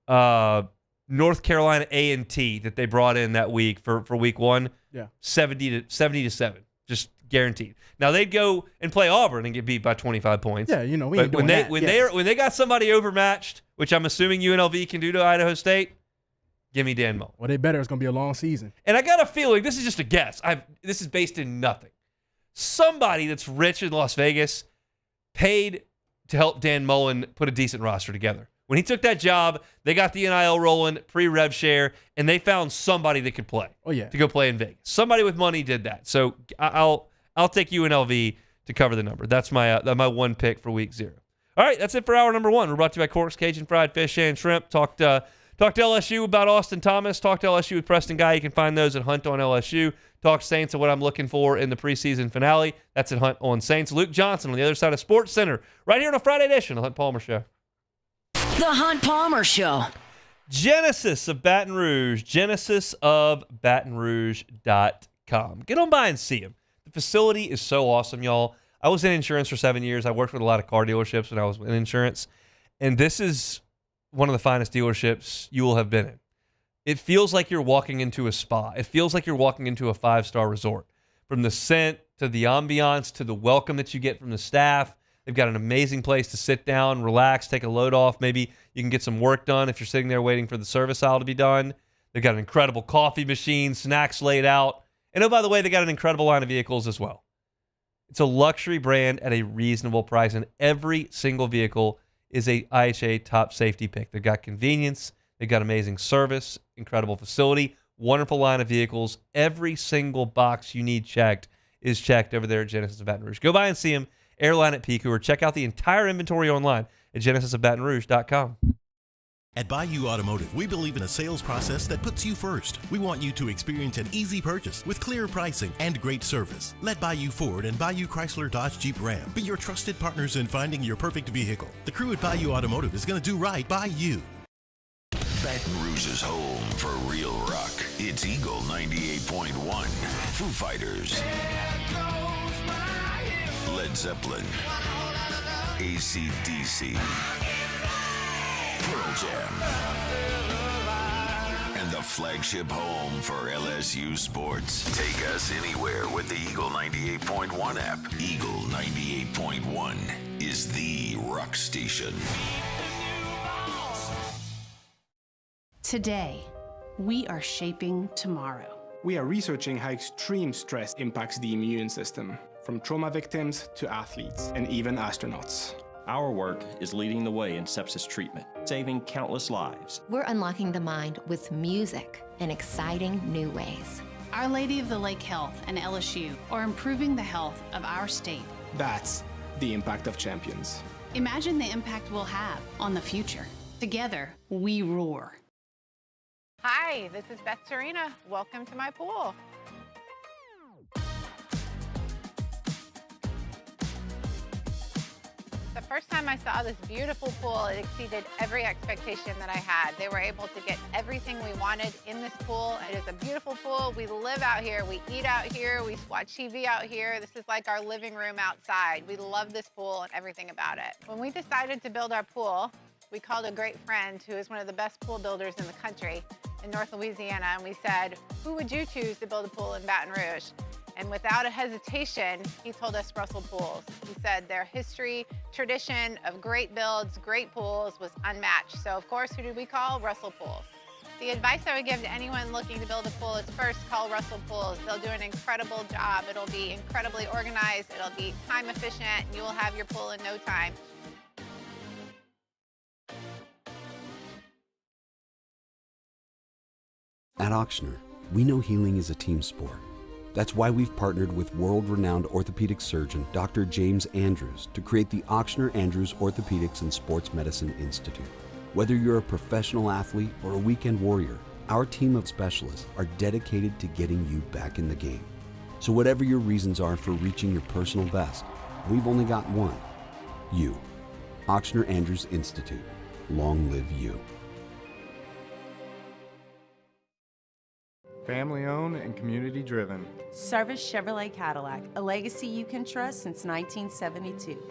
North Carolina A&T that they brought in that week for week 1. Yeah. 70 to 7, just guaranteed. Now they'd go and play Auburn and get beat by 25 points. Yeah, you know, we but ain't doing that. when they got somebody overmatched, which I'm assuming UNLV can do to Idaho State, give me Dan Mullen. Well, they better. It's going to be a long season. And I got a feeling, this is just a guess. This is based in nothing. Somebody that's rich in Las Vegas paid to help Dan Mullen put a decent roster together. When he took that job, they got the NIL rolling, pre-rev share, and they found somebody that could play. Oh, yeah. To go play in Vegas. Somebody with money did that. So I'll take UNLV to cover the number. That's my one pick for week 0. All right, that's it for hour number 1. We're brought to you by Cork's Cajun Fried Fish and Shrimp. Talked to LSU about Austin Thomas. Talked to LSU with Preston Guy. You can find those at Hunt on LSU. Talk Saints and what I'm looking for in the preseason finale. That's at Hunt on Saints. Luke Johnson on the other side of Sports Center, right here on a Friday edition of the Hunt Palmer Show. The Hunt Palmer Show. Genesis of Baton Rouge. GenesisofBatonRouge.com. Get on by and see him. The facility is so awesome, y'all. I was in insurance for 7 years. I worked with a lot of car dealerships when I was in insurance. And this is one of the finest dealerships you will have been in. It feels like you're walking into a spa. It feels like you're walking into a 5-star resort. From the scent to the ambiance to the welcome that you get from the staff. They've got an amazing place to sit down, relax, take a load off. Maybe you can get some work done if you're sitting there waiting for the service aisle to be done. They've got an incredible coffee machine, snacks laid out. And oh, by the way, they got an incredible line of vehicles as well. It's a luxury brand at a reasonable price, and every single vehicle is a IHA top safety pick. They've got convenience. They've got amazing service, incredible facility, wonderful line of vehicles. Every single box you need checked is checked over there at Genesis of Baton Rouge. Go by and see them. Airline at Pico, or check out the entire inventory online at GenesisofBatonRouge.com. At Bayou Automotive, we believe in a sales process that puts you first. We want you to experience an easy purchase with clear pricing and great service. Let Bayou Ford and Bayou Chrysler Dodge Jeep Ram be your trusted partners in finding your perfect vehicle. The crew at Bayou Automotive is going to do right by you. Baton Rouge's home for real rock. It's Eagle 98.1. Foo Fighters. Led Zeppelin, AC/DC, Pearl Jam, and the flagship home for LSU sports. Take us anywhere with the Eagle 98.1 app. Eagle 98.1 is the rock station. Today, we are shaping tomorrow. We are researching how extreme stress impacts the immune system, from trauma victims to athletes and even astronauts. Our work is leading the way in sepsis treatment, saving countless lives. We're unlocking the mind with music in exciting new ways. Our Lady of the Lake Health and LSU are improving the health of our state. That's the impact of champions. Imagine the impact we'll have on the future. Together, we roar. Hi, this is Beth Serena. Welcome to my pool. The first time I saw this beautiful pool, it exceeded every expectation that I had. They were able to get everything we wanted in this pool. It is a beautiful pool. We live out here, we eat out here, we watch TV out here. This is like our living room outside. We love this pool and everything about it. When we decided to build our pool, we called a great friend who is one of the best pool builders in the country in North Louisiana, and we said, who would you choose to build a pool in Baton Rouge? And without a hesitation, he told us Russell Pools. He said their history, tradition of great builds, great pools was unmatched. So of course, who did we call? Russell Pools. The advice I would give to anyone looking to build a pool is first call Russell Pools. They'll do an incredible job. It'll be incredibly organized. It'll be time efficient. And you will have your pool in no time. At Ochsner, we know healing is a team sport. That's why we've partnered with world-renowned orthopedic surgeon Dr. James Andrews to create the Ochsner Andrews Orthopedics and Sports Medicine Institute. Whether you're a professional athlete or a weekend warrior, our team of specialists are dedicated to getting you back in the game. So whatever your reasons are for reaching your personal best, we've only got one: you. Ochsner Andrews Institute. Long live you. Family-owned and community-driven. Service Chevrolet Cadillac, a legacy you can trust since 1972.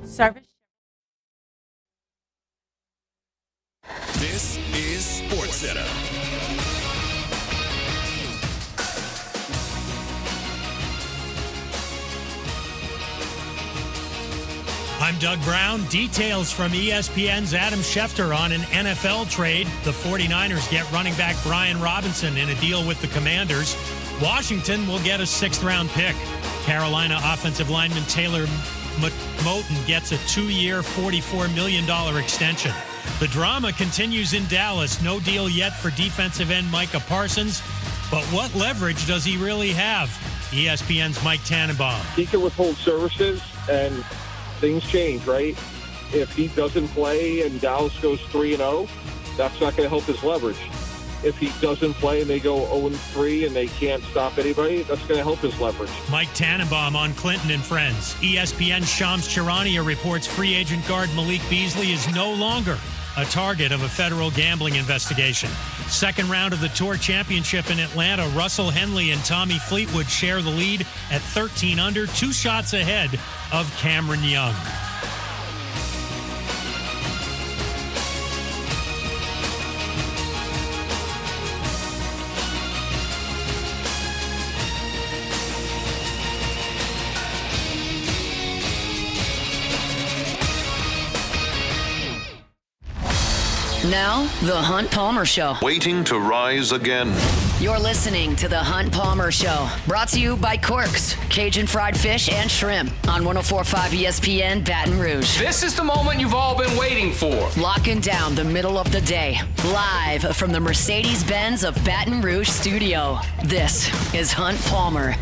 Service. This is SportsCenter. I'm Doug Brown. Details from ESPN's Adam Schefter on an NFL trade. The 49ers get running back Brian Robinson in a deal with the Commanders. Washington will get a 6th-round pick. Carolina offensive lineman Taylor Moton gets a 2-year, $44 million extension. The drama continues in Dallas. No deal yet for defensive end Micah Parsons. But what leverage does he really have? ESPN's Mike Tannenbaum. He can withhold services, and things change, right? If he doesn't play and Dallas goes 3-0, that's not going to help his leverage. If he doesn't play and they go 0-3 and they can't stop anybody, that's going to help his leverage. Mike Tannenbaum on Clinton and Friends. ESPN's Shams Charania reports free agent guard Malik Beasley is no longer a target of a federal gambling investigation. Second round of the Tour Championship in Atlanta, Russell Henley and Tommy Fleetwood share the lead at 13 under, 2 shots ahead of Cameron Young. Now, The Hunt Palmer Show. Waiting to rise again. You're listening to The Hunt Palmer Show. Brought to you by Corks, Cajun fried fish and shrimp on 104.5 ESPN Baton Rouge. This is the moment you've all been waiting for. Locking down the middle of the day. Live from the Mercedes-Benz of Baton Rouge studio. This is Hunt Palmer.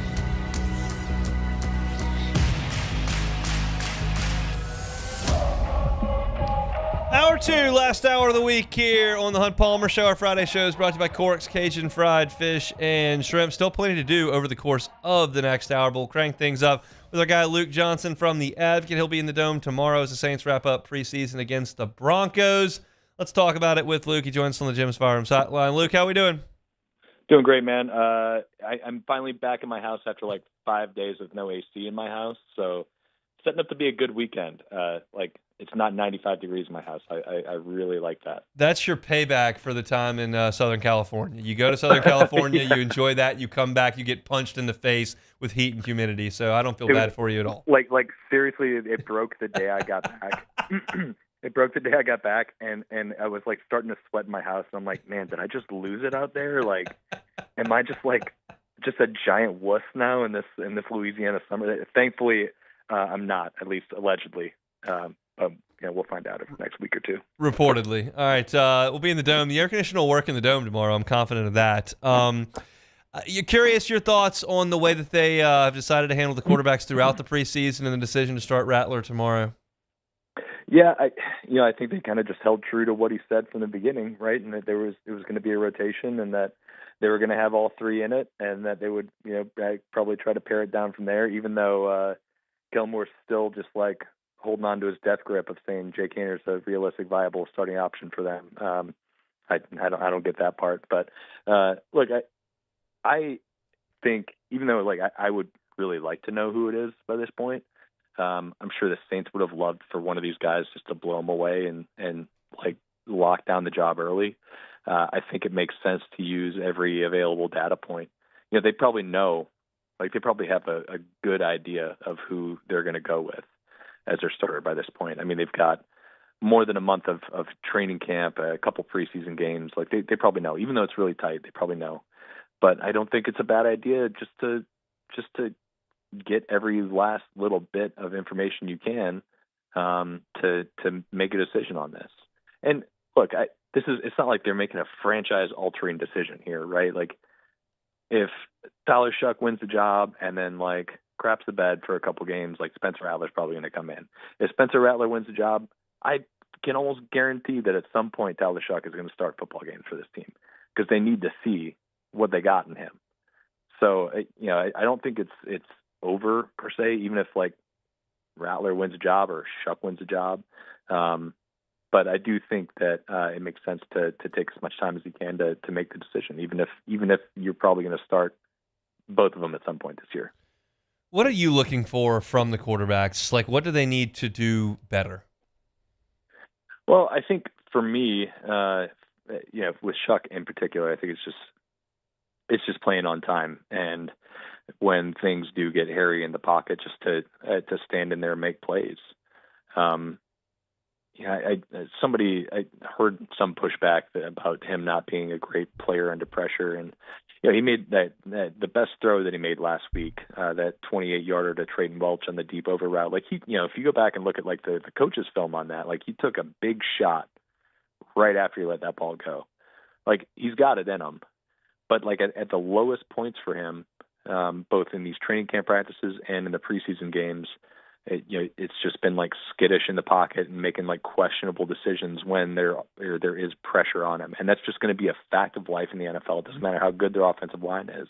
Hour 2, last hour of the week here on the Hunt Palmer Show. Our Friday show is brought to you by Corks, Cajun fried fish and shrimp. Still plenty to do over the course of the next hour, but we'll crank things up with our guy Luke Johnson from The Advocate. He'll be in the Dome tomorrow as the Saints wrap up preseason against the Broncos. Let's talk about it with Luke. He joins us on the Jim's Firearms Hotline. Luke, how we doing? Doing great, man. I'm finally back in my house after like 5 days with no AC in my house, so setting up to be a good weekend. It's not 95 degrees in my house. I really like that. That's your payback for the time in Southern California. You go to Southern California, Yeah. You enjoy that, you come back, you get punched in the face with heat and humidity. So I don't feel bad for you at all. Like seriously, it broke the day I got back. It broke the day I got back, and I was like starting to sweat in my house. And I'm like, man, did I just lose it out there? Like, am I just a giant wuss now in this Louisiana summer? Thankfully, I'm not, at least allegedly. We'll find out over the next week or two. Reportedly. All right, we'll be in the Dome. The air conditioner will work in the Dome tomorrow. I'm confident of that. You're curious your thoughts on the way that they have decided to handle the quarterbacks throughout the preseason and the decision to start Rattler tomorrow? Yeah, I think they kind of just held true to what he said from the beginning, right? And that it was going to be a rotation, and that they were going to have all three in it, and that they would, probably try to pare it down from there. Even though Gilmore's still just like holding on to his death grip of saying Jake Hayner's a realistic, viable starting option for them. I don't get that part, but look, I think even though I would really like to know who it is by this point, I'm sure the Saints would have loved for one of these guys just to blow them away and lock down the job early. I think it makes sense to use every available data point. They probably know, they probably have a good idea of who they're going to go with as their starter by this point. I mean, they've got more than a month of training camp, a couple preseason games. They probably know, even though it's really tight, they probably know. But I don't think it's a bad idea just to get every last little bit of information you can to make a decision on this. And look, it's not like they're making a franchise-altering decision here, right? If Tyler Shuck wins the job and then craps the bed for a couple games, Spencer Rattler's probably going to come in. If Spencer Rattler wins the job, I can almost guarantee that at some point Tyler Shuck is going to start football games for this team. because they need to see what they got in him. So, I don't think it's over per se, even if like Rattler wins a job or Shuck wins a job. But I do think that it makes sense to take as much time as he can to make the decision, even if you're probably going to start both of them at some point this year. What are you looking for from the quarterbacks? Like, what do they need to do better? Well, I think for me, with Shuck in particular, I think it's just playing on time, and when things do get hairy in the pocket, just to stand in there and make plays. I heard some pushback about him not being a great player under pressure, and he made that the best throw that he made last week, that 28-yarder to Trayton Welch on the deep over route. Like if you go back and look at like the coach's film on that, like he took a big shot right after he let that ball go. Like he's got it in him, but like at the lowest points for him, both in these training camp practices and in the preseason games, it's just been like skittish in the pocket and making like questionable decisions when there is pressure on him. And that's just going to be a fact of life in the NFL. It doesn't matter how good their offensive line is.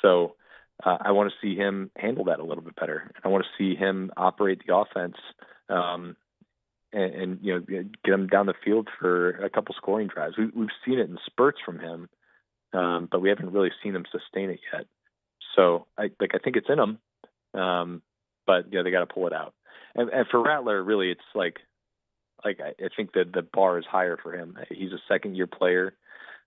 So I want to see him handle that a little bit better. I want to see him operate the offense and get him down the field for a couple scoring drives. We've seen it in spurts from him, but we haven't really seen him sustain it yet. So I think it's in him. But they got to pull it out. And for Rattler, really, it's like I think that the bar is higher for him. He's a second-year player.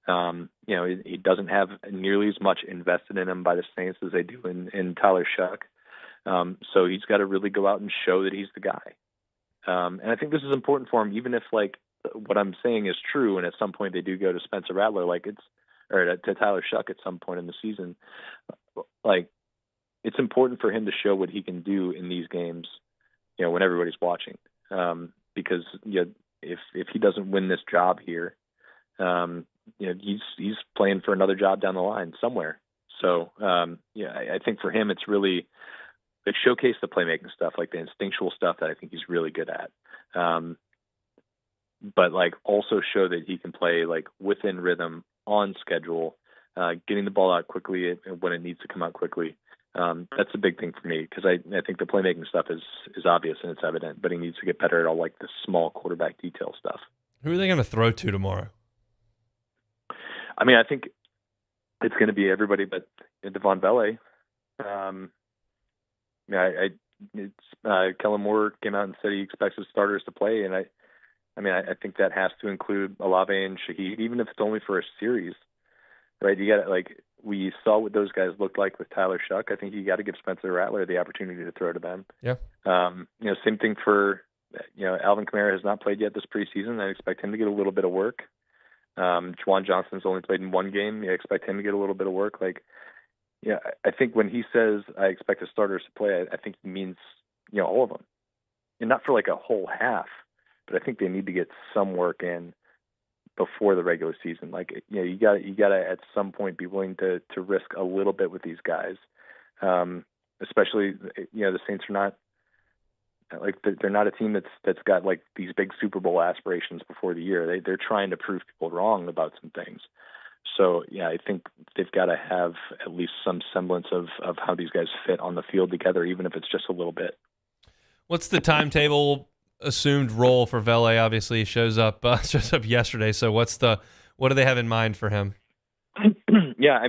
He doesn't have nearly as much invested in him by the Saints as they do in Tyler Shuck. So he's got to really go out and show that he's the guy. And I think this is important for him, even if like what I'm saying is true, and at some point they do go to Spencer Rattler, or to Tyler Shuck at some point in the season, like. It's important for him to show what he can do in these games, when everybody's watching. Because if he doesn't win this job here, he's playing for another job down the line somewhere. So I think for him it's really like showcase the playmaking stuff, like the instinctual stuff that I think he's really good at. But like also show that he can play like within rhythm, on schedule, getting the ball out quickly when it needs to come out quickly. That's a big thing for me because I think the playmaking stuff is obvious and it's evident, but he needs to get better at all like the small quarterback detail stuff. Who are they going to throw to tomorrow? I mean, I think it's going to be everybody but Devon Vele. Kellen Moore came out and said he expects his starters to play, and I think that has to include Olave and Shaheed, even if it's only for a series, right? You got to we saw what those guys looked like with Tyler Shuck. I think you got to give Spencer Rattler the opportunity to throw to them. Yeah. Same thing for, Alvin Kamara has not played yet this preseason. I expect him to get a little bit of work. Juwan Johnson's only played in one game. I expect him to get a little bit of work. I think when he says I expect the starters to play, I think he means, all of them. And not for like a whole half, but I think they need to get some work in before the regular season. You got to at some point be willing to risk a little bit with these guys. Especially, the Saints are not they're not a team that's got like these big Super Bowl aspirations before the year. They're trying to prove people wrong about some things. So I think they've got to have at least some semblance of how these guys fit on the field together, even if it's just a little bit. What's the timetable? Assumed role for Vele? Obviously he shows up yesterday. So what do they have in mind for him? Yeah,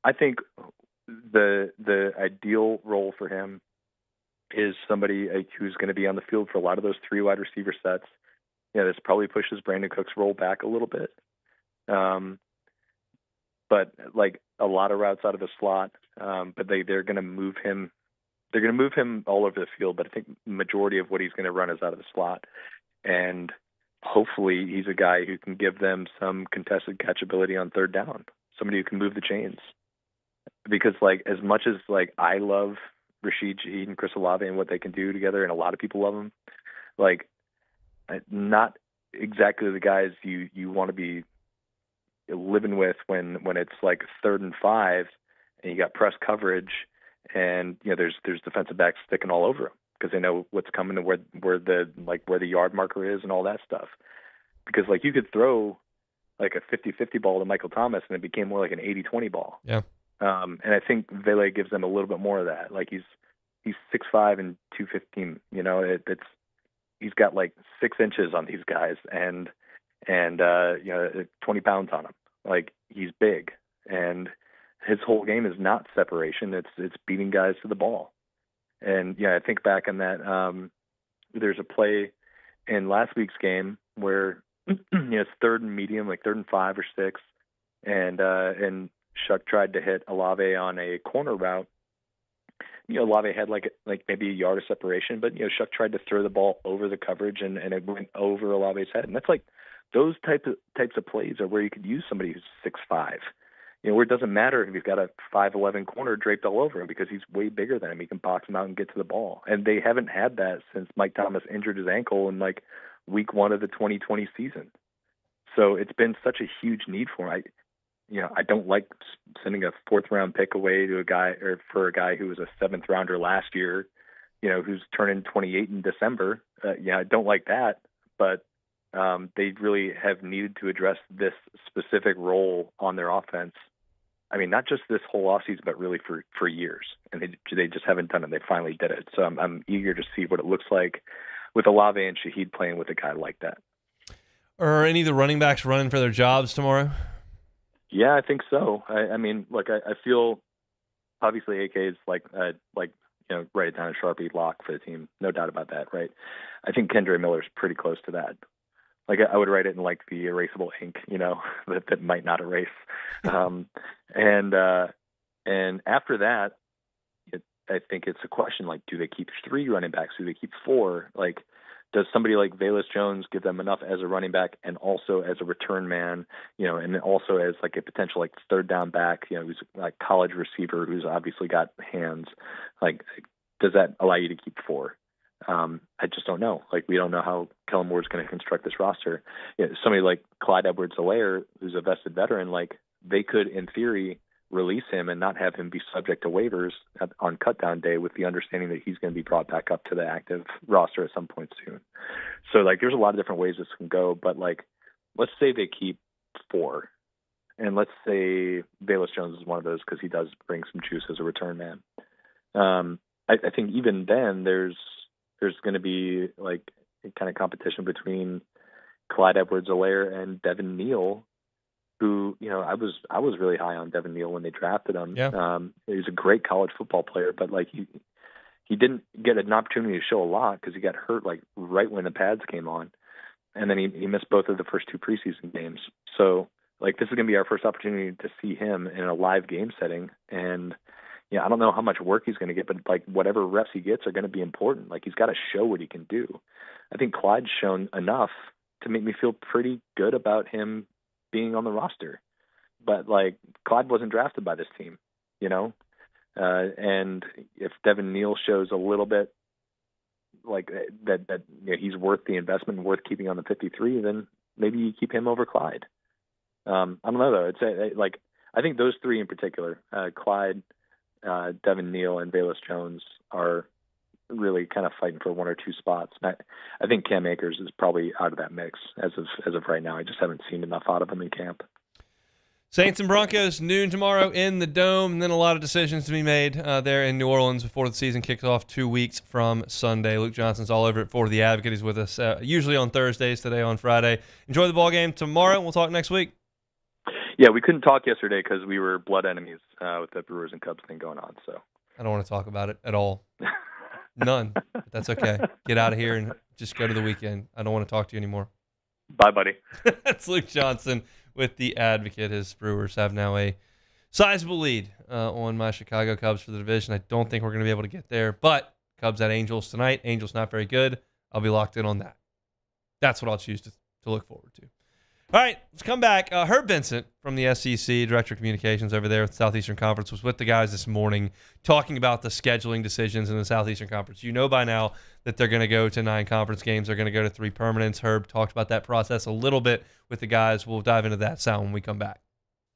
I think the ideal role for him is somebody who's going to be on the field for a lot of those three wide receiver sets. This probably pushes Brandon Cook's role back a little bit. But like a lot of routes out of the slot, but they're going to move him. They're going to move him all over the field, but I think the majority of what he's going to run is out of the slot. And hopefully he's a guy who can give them some contested catchability on third down, somebody who can move the chains. Because as much as I love Rashid Shaheed and Chris Olave and what they can do together, and a lot of people love them, not exactly the guys you want to be living with when it's 3rd and 5 and you got press coverage. And there's defensive backs sticking all over him because they know what's coming and where the yard marker is and all that stuff. Because you could throw like a 50-50 ball to Michael Thomas, and it became more like an 80-20 ball. Yeah. And I think Vele gives them a little bit more of that. Like he's 6'5" and 215. You know, he's got like 6 inches on these guys, and 20 pounds on him. Like he's big, and his whole game is not separation. It's beating guys to the ball. And I think back on that. There's a play in last week's game where it's 3rd and medium, like 3rd and 5 or 6, and Shuck tried to hit Olave on a corner route. Olave had like maybe a yard of separation, but Shuck tried to throw the ball over the coverage, and it went over Olave's head. And that's like those types of plays are where you could use somebody who's 6'5". Where it doesn't matter if he's got a 5'11" corner draped all over him because he's way bigger than him. He can box him out and get to the ball. And they haven't had that since Mike Thomas injured his ankle in like week 1 of the 2020 season. So it's been such a huge need for him. I don't like sending a 4th-round pick away to a guy for a guy who was a 7th rounder last year, who's turning 28 in December. I don't like that, but they really have needed to address this specific role on their offense. I mean, not just this whole offseason, but really for years. And they just haven't done it. They finally did it. So I'm eager to see what it looks like with Olave and Shaheed playing with a guy like that. Are any of the running backs running for their jobs tomorrow? Yeah, I think so. I mean, look, I feel obviously AK is like write it down a Sharpie lock for the team. No doubt about that, right? I think Kendre Miller's pretty close to that. Like I would write it in like the erasable ink, that might not erase. And after that, I think it's a question like, do they keep 3 running backs? Do they keep 4? Like, does somebody like Velus Jones give them enough as a running back and also as a return man, and also as like a potential like 3rd down back, who's like college receiver who's obviously got hands? Like, does that allow you to keep 4? I just don't know. Like, we don't know how Kellen Moore's going to construct this roster. Somebody like Clyde Edwards-Helaire, who's a vested veteran, like they could, in theory, release him and not have him be subject to waivers on cutdown day with the understanding that he's going to be brought back up to the active roster at some point soon. So, like, there's a lot of different ways this can go, but, like, let's say they keep 4, and let's say Velus Jones is one of those because he does bring some juice as a return man. I think even then there's going to be, like, a kind of competition between Clyde Edwards-Helaire and Devin Neal, who, I was really high on Devin Neal when they drafted him. Yeah. He's a great college football player, but like he didn't get an opportunity to show a lot because he got hurt like right when the pads came on, and then he missed both of the first 2 preseason games. So like this is going to be our first opportunity to see him in a live game setting, and I don't know how much work he's going to get, but like whatever reps he gets are going to be important. Like he's got to show what he can do. I think Clyde's shown enough to make me feel pretty good about him being on the roster, but like Clyde wasn't drafted by this team, and if Devin Neal shows a little bit like that he's worth the investment and worth keeping on the 53, then maybe you keep him over Clyde. I don't know though. It's like, I think those 3 in particular, Clyde, Devin Neal, and Velus Jones are really kind of fighting for 1 or 2 spots. And I think Cam Akers is probably out of that mix as of right now. I just haven't seen enough out of him in camp. Saints and Broncos noon tomorrow in the Dome, and then a lot of decisions to be made there in New Orleans before the season kicks off 2 weeks from Sunday. Luke Johnson's all over it for The Advocate. He's with us usually on Thursdays, today on Friday. Enjoy the ball game tomorrow. We'll talk next week. Yeah, we couldn't talk yesterday because we were blood enemies with the Brewers and Cubs thing going on. So I don't want to talk about it at all. None. But that's okay. Get out of here and just go to the weekend. I don't want to talk to you anymore. Bye, buddy. That's Luke Johnson with The Advocate. His Brewers have now a sizable lead on my Chicago Cubs for the division. I don't think we're going to be able to get there, but Cubs at Angels tonight. Angels not very good. I'll be locked in on that. That's what I'll choose to look forward to. All right, let's come back. Herb Vincent from the SEC, Director of Communications over there at the Southeastern Conference, was with the guys this morning talking about the scheduling decisions in the Southeastern Conference. You know by now that they're going to go to 9 conference games. They're going to go to 3 permanents. Herb talked about that process a little bit with the guys. We'll dive into that sound when we come back.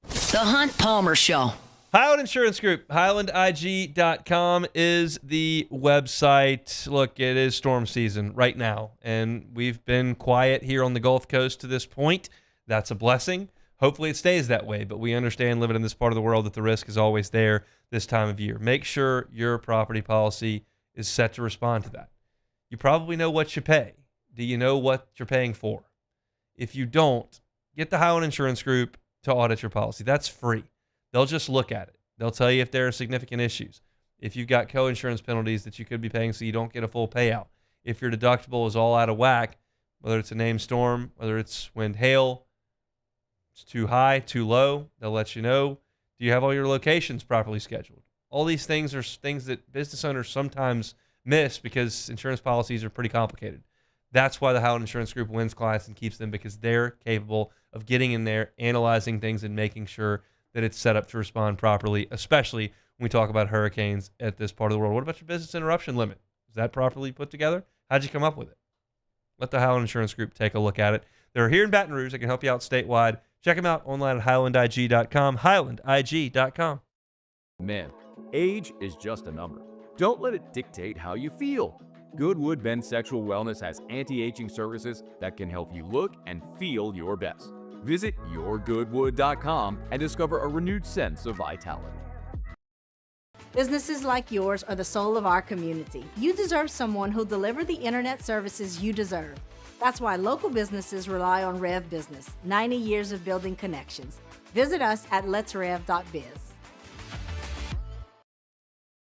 The Hunt Palmer Show. Highland Insurance Group, HighlandIG.com is the website. Look, it is storm season right now, and we've been quiet here on the Gulf Coast to this point. That's a blessing. Hopefully it stays that way, but we understand living in this part of the world that the risk is always there this time of year. Make sure your property policy is set to respond to that. You probably know what you pay. Do you know what you're paying for? If you don't, get the Highland Insurance Group to audit your policy. That's free. They'll just look at it. They'll tell you if there are significant issues. If you've got co-insurance penalties that you could be paying so you don't get a full payout. If your deductible is all out of whack, whether it's a named storm, whether it's wind, hail, it's too high, too low, they'll let you know. Do you have all your locations properly scheduled? All these things are things that business owners sometimes miss because insurance policies are pretty complicated. That's why the Howland Insurance Group wins clients and keeps them, because they're capable of getting in there, analyzing things, and making sure that it's set up to respond properly, especially when we talk about hurricanes at this part of the world. What about your business interruption limit? Is that properly put together? How'd you come up with it? Let the Howland Insurance Group take a look at it. They're here in Baton Rouge. They can help you out statewide. Check them out online at highlandig.com, highlandig.com. Men, age is just a number. Don't let it dictate how you feel. Goodwood Men's Sexual Wellness has anti-aging services that can help you look and feel your best. Visit yourgoodwood.com and discover a renewed sense of vitality. Businesses like yours are the soul of our community. You deserve someone who'll deliver the internet services you deserve. That's why local businesses rely on Rev Business, 90 years of building connections. Visit us at letsrev.biz.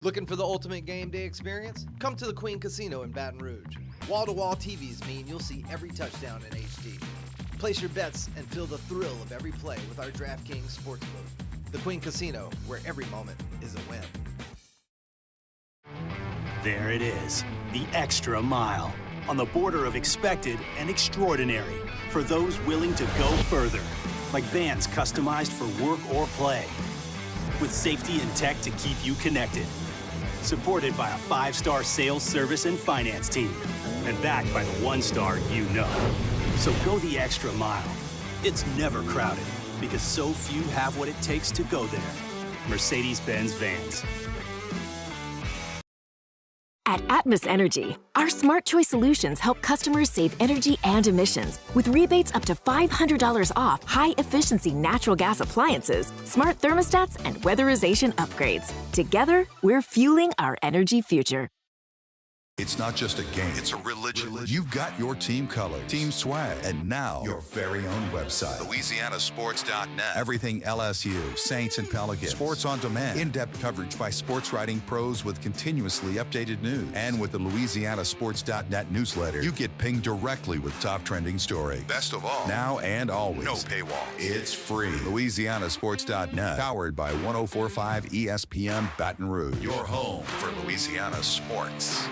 Looking for the ultimate game day experience? Come to the Queen Casino in Baton Rouge. Wall-to-wall TVs mean you'll see every touchdown in HD. Place your bets and feel the thrill of every play with our DraftKings Sportsbook. The Queen Casino, where every moment is a win. There it is, the extra mile, on the border of expected and extraordinary for those willing to go further, like vans customized for work or play, with safety and tech to keep you connected, supported by a 5-star sales, service, and finance team, and backed by the 1-star you know. So go the extra mile. It's never crowded, because so few have what it takes to go there. Mercedes-Benz Vans. At Atmos Energy, our Smart Choice solutions help customers save energy and emissions with rebates up to $500 off high-efficiency natural gas appliances, smart thermostats, and weatherization upgrades. Together, we're fueling our energy future. It's not just a game, it's a religion. You've got your team color, team swag, and now your very own website. LouisianaSports.net. Everything LSU, Saints, and Pelicans. Sports on demand. In-depth coverage by sports writing pros with continuously updated news. And with the LouisianaSports.net newsletter, you get pinged directly with top trending stories. Best of all, now and always, no paywall. It's free. LouisianaSports.net. Powered by 104.5 ESPN Baton Rouge. Your home for Louisiana sports.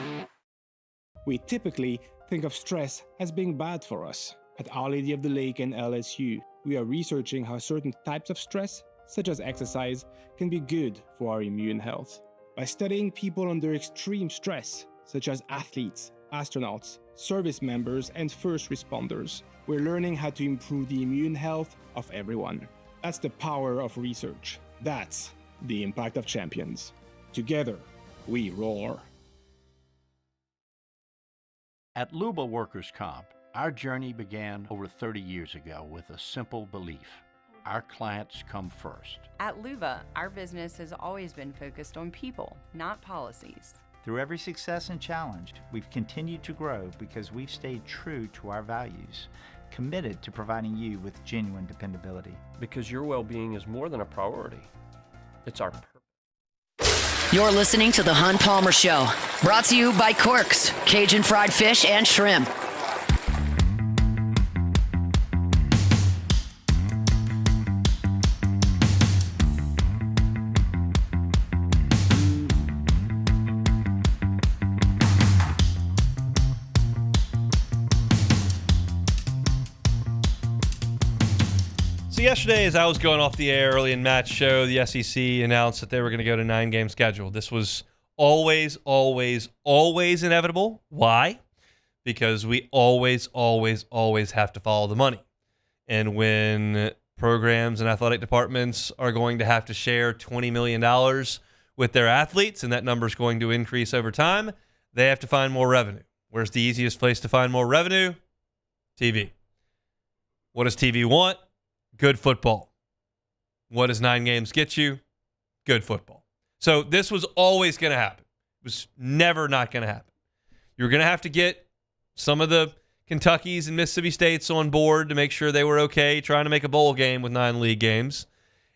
We typically think of stress as being bad for us. At Our Lady of the Lake and LSU, we are researching how certain types of stress, such as exercise, can be good for our immune health. By studying people under extreme stress, such as athletes, astronauts, service members, and first responders, we're learning how to improve the immune health of everyone. That's the power of research. That's the impact of champions. Together, we roar. At Luba Workers' Comp, our journey began over 30 years ago with a simple belief: our clients come first. At Luba, our business has always been focused on people, not policies. Through every success and challenge, we've continued to grow because we've stayed true to our values, committed to providing you with genuine dependability. Because your well-being is more than a priority. It's our purpose. You're listening to The Hun Palmer Show, brought to you by Corks, Cajun fried fish and shrimp. So yesterday, as I was going off the air early in Matt's show, the SEC announced that they were going to go to 9-game schedule. This was always inevitable. Why? Because we always have to follow the money. And when programs and athletic departments are going to have to share $20 million with their athletes, and that number is going to increase over time, they have to find more revenue. Where's the easiest place to find more revenue? TV. What does TV want? Good football. What does 9 games get you? Good football. So this was always going to happen. It was never not going to happen. You're going to have to get some of the Kentuckys and Mississippi States on board to make sure they were okay trying to make a bowl game with 9 league games.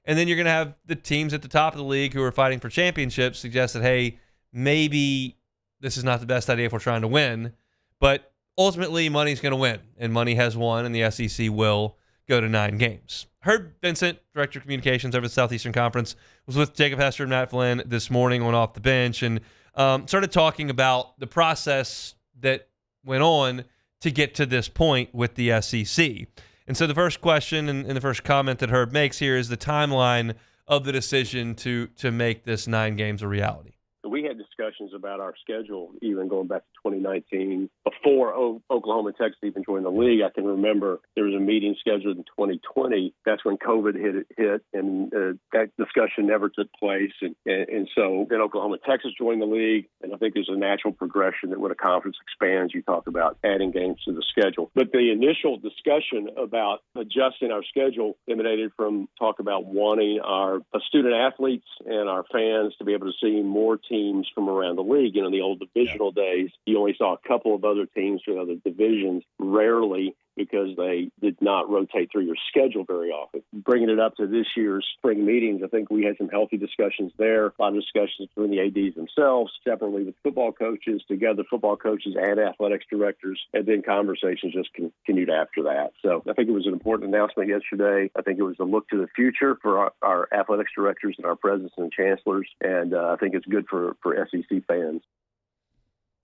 And then you're going to have the teams at the top of the league who are fighting for championships suggest that, hey, maybe this is not the best idea if we're trying to win. But ultimately, money's going to win, and money has won, and the SEC will go to 9 games. Herb Vincent, Director of Communications over the Southeastern Conference, was with Jacob Hester and Matt Flynn this morning on Off the Bench and started talking about the process that went on to get to this point with the SEC. And so the first question and the first comment that Herb makes here is the timeline of the decision to make this 9 games a reality. We had discussions about our schedule even going back to 2019 before Oklahoma and Texas even joined the league. I can remember there was a meeting scheduled in 2020. That's when COVID hit and that discussion never took place. And so then Oklahoma and Texas joined the league, and I think there's a natural progression that when a conference expands, you talk about adding games to the schedule. But the initial discussion about adjusting our schedule emanated from talk about wanting our student athletes and our fans to be able to see more teams from around the league. You know, in the old divisional days, you only saw a couple of other teams from other divisions, rarely, because they did not rotate through your schedule very often. Bringing it up to this year's spring meetings, I think we had some healthy discussions there, a lot of discussions between the ADs themselves, separately with football coaches, together football coaches and athletics directors, and then conversations just continued after that. So I think it was an important announcement yesterday. I think it was a look to the future for our athletics directors and our presidents and chancellors, and I think it's good for SEC fans.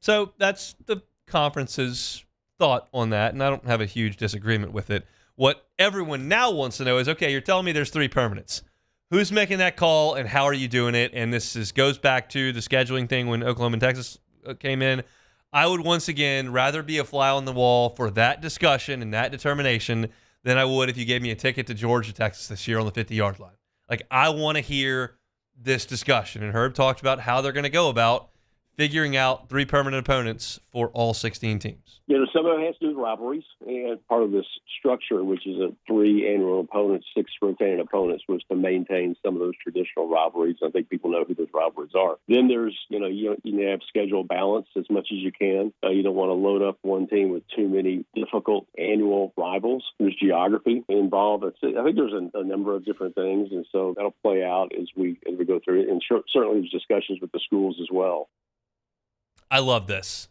So that's the conference's thought on that, and I don't have a huge disagreement with it. What everyone now wants to know is, okay, you're telling me there's 3 permanents. Who's making that call, and how are you doing it? And this goes back to the scheduling thing when Oklahoma and Texas came in. I would once again rather be a fly on the wall for that discussion and that determination than I would if you gave me a ticket to Georgia, Texas this year on the 50-yard line. Like, I want to hear this discussion. And Herb talked about how they're going to go about figuring out 3 permanent opponents for all 16 teams. You know, some of it has to do with rivalries, and part of this structure, which is 3 annual opponents, 6 rotating opponents, was to maintain some of those traditional rivalries. I think people know who those rivalries are. Then there's, you have schedule balance as much as you can. You don't want to load up one team with too many difficult annual rivals. There's geography involved. I think there's a number of different things, and so that'll play out as we go through it. And certainly there's discussions with the schools as well. I love this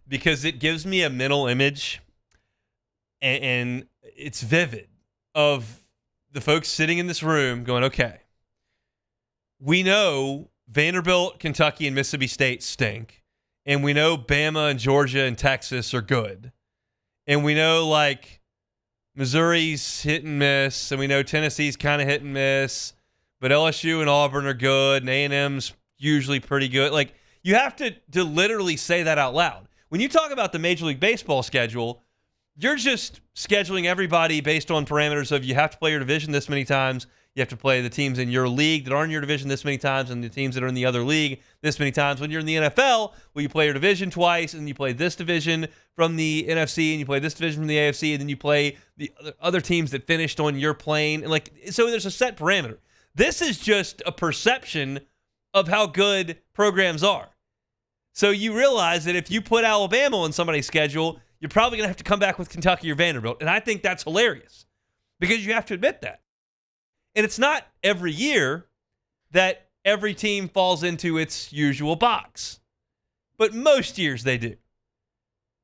because it gives me a mental image, and it's vivid, of the folks sitting in this room going, okay, we know Vanderbilt, Kentucky, and Mississippi State stink, and we know Bama and Georgia and Texas are good, and we know, like, Missouri's hit and miss, and we know Tennessee's kind of hit and miss, but LSU and Auburn are good, and A&M's usually pretty good. Like, you have to literally say that out loud. When you talk about the Major League Baseball schedule, you're just scheduling everybody based on parameters of you have to play your division this many times, you have to play the teams in your league that aren't in your division this many times, and the teams that are in the other league this many times. When you're in the NFL, well, you play your division twice, and you play this division from the NFC, and you play this division from the AFC, and then you play the other teams that finished on your plane. And so there's a set parameter. This is just a perception of how good programs are. So you realize that if you put Alabama on somebody's schedule, you're probably going to have to come back with Kentucky or Vanderbilt. And I think that's hilarious because you have to admit that. And it's not every year that every team falls into its usual box, but most years they do.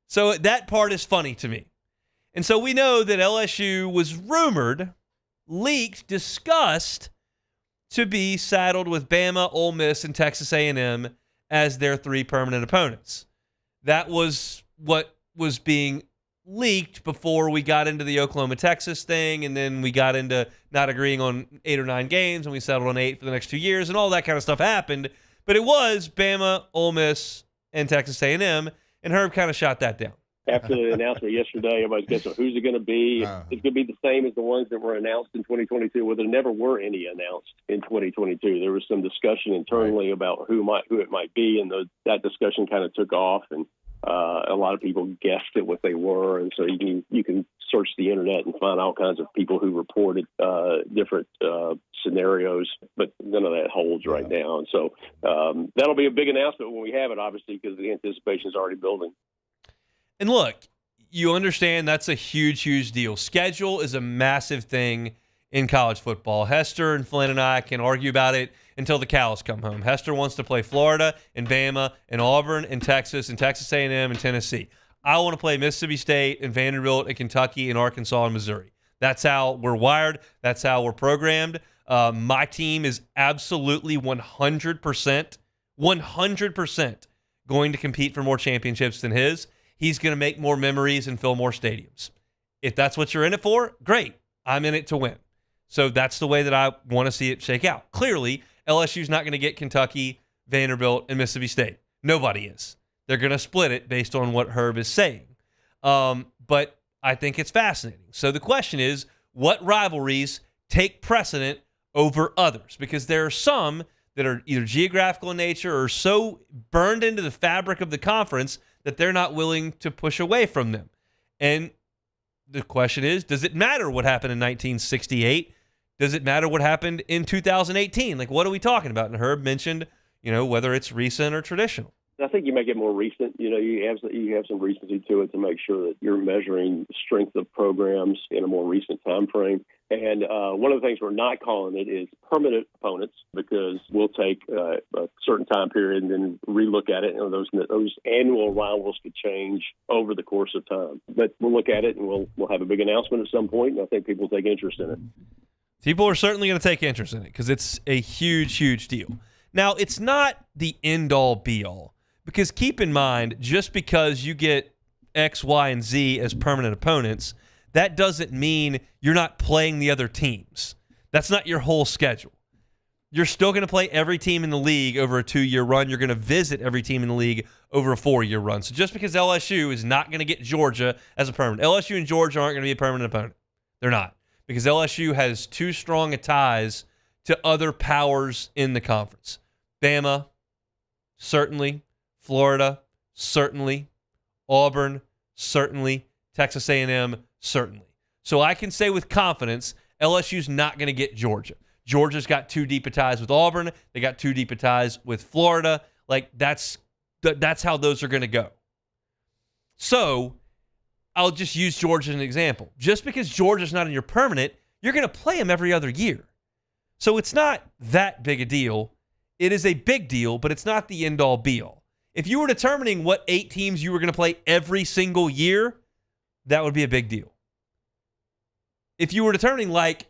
So that part is funny to me. And so we know that LSU was rumored, leaked, discussed to be saddled with Bama, Ole Miss, and Texas A&M as their 3 permanent opponents. That was what was being leaked before we got into the Oklahoma-Texas thing, and then we got into not agreeing on 8 or 9 games, and we settled on 8 for the next 2 years, and all that kind of stuff happened. But it was Bama, Ole Miss, and Texas A&M, and Herb kind of shot that down. After the announcement yesterday, everybody's guessing who's it going to be. It's going to be the same as the ones that were announced in 2022. Well, there never were any announced in 2022. There was some discussion internally about who it might be, and that discussion kind of took off. And A lot of people guessed at what they were, and so you can search the internet and find all kinds of people who reported different scenarios, but none of that holds right now. And so that'll be a big announcement when we have it, obviously, because the anticipation is already building. And look, you understand that's a huge, huge deal. Schedule is a massive thing in college football. Hester and Flynn and I can argue about it until the cows come home. Hester wants to play Florida and Bama and Auburn and Texas A&M and Tennessee. I want to play Mississippi State and Vanderbilt and Kentucky and Arkansas and Missouri. That's how we're wired. That's how we're programmed. My team is absolutely 100% going to compete for more championships than his. He's going to make more memories and fill more stadiums. If that's what you're in it for, great. I'm in it to win. So that's the way that I want to see it shake out. Clearly, LSU's not going to get Kentucky, Vanderbilt, and Mississippi State. Nobody is. They're going to split it based on what Herb is saying. But I think it's fascinating. So the question is, what rivalries take precedent over others? Because there are some that are either geographical in nature or so burned into the fabric of the conference that they're not willing to push away from them. And the question is, does it matter what happened in 1968? Does it matter what happened in 2018? Like, what are we talking about? And Herb mentioned, whether it's recent or traditional. I think you make it more recent. You have some recency to it to make sure that you're measuring strength of programs in a more recent time frame. And one of the things we're not calling it is permanent opponents, because we'll take a certain time period and then relook at it. And those annual rivals could change over the course of time. But we'll look at it and we'll have a big announcement at some point, and I think people will take interest in it. People are certainly going to take interest in it because it's a huge, huge deal. Now, it's not the end-all, be-all, because keep in mind, just because you get X, Y, and Z as permanent opponents, that doesn't mean you're not playing the other teams. That's not your whole schedule. You're still going to play every team in the league over a 2-year run. You're going to visit every team in the league over a 4-year run. So just because LSU is not going to get Georgia as a permanent, LSU and Georgia aren't going to be a permanent opponent. They're not. Because LSU has too strong a ties to other powers in the conference. Bama, certainly. Florida, certainly. Auburn, certainly. Texas A&M, certainly. So I can say with confidence, LSU's not going to get Georgia. Georgia's got too deep a ties with Auburn. They got too deep a ties with Florida. Like, that's how those are going to go. So I'll just use Georgia as an example. Just because Georgia's not in your permanent, you're going to play them every other year. So it's not that big a deal. It is a big deal, but it's not the end-all, be-all. If you were determining what 8 teams you were going to play every single year, that would be a big deal. If you were determining, like,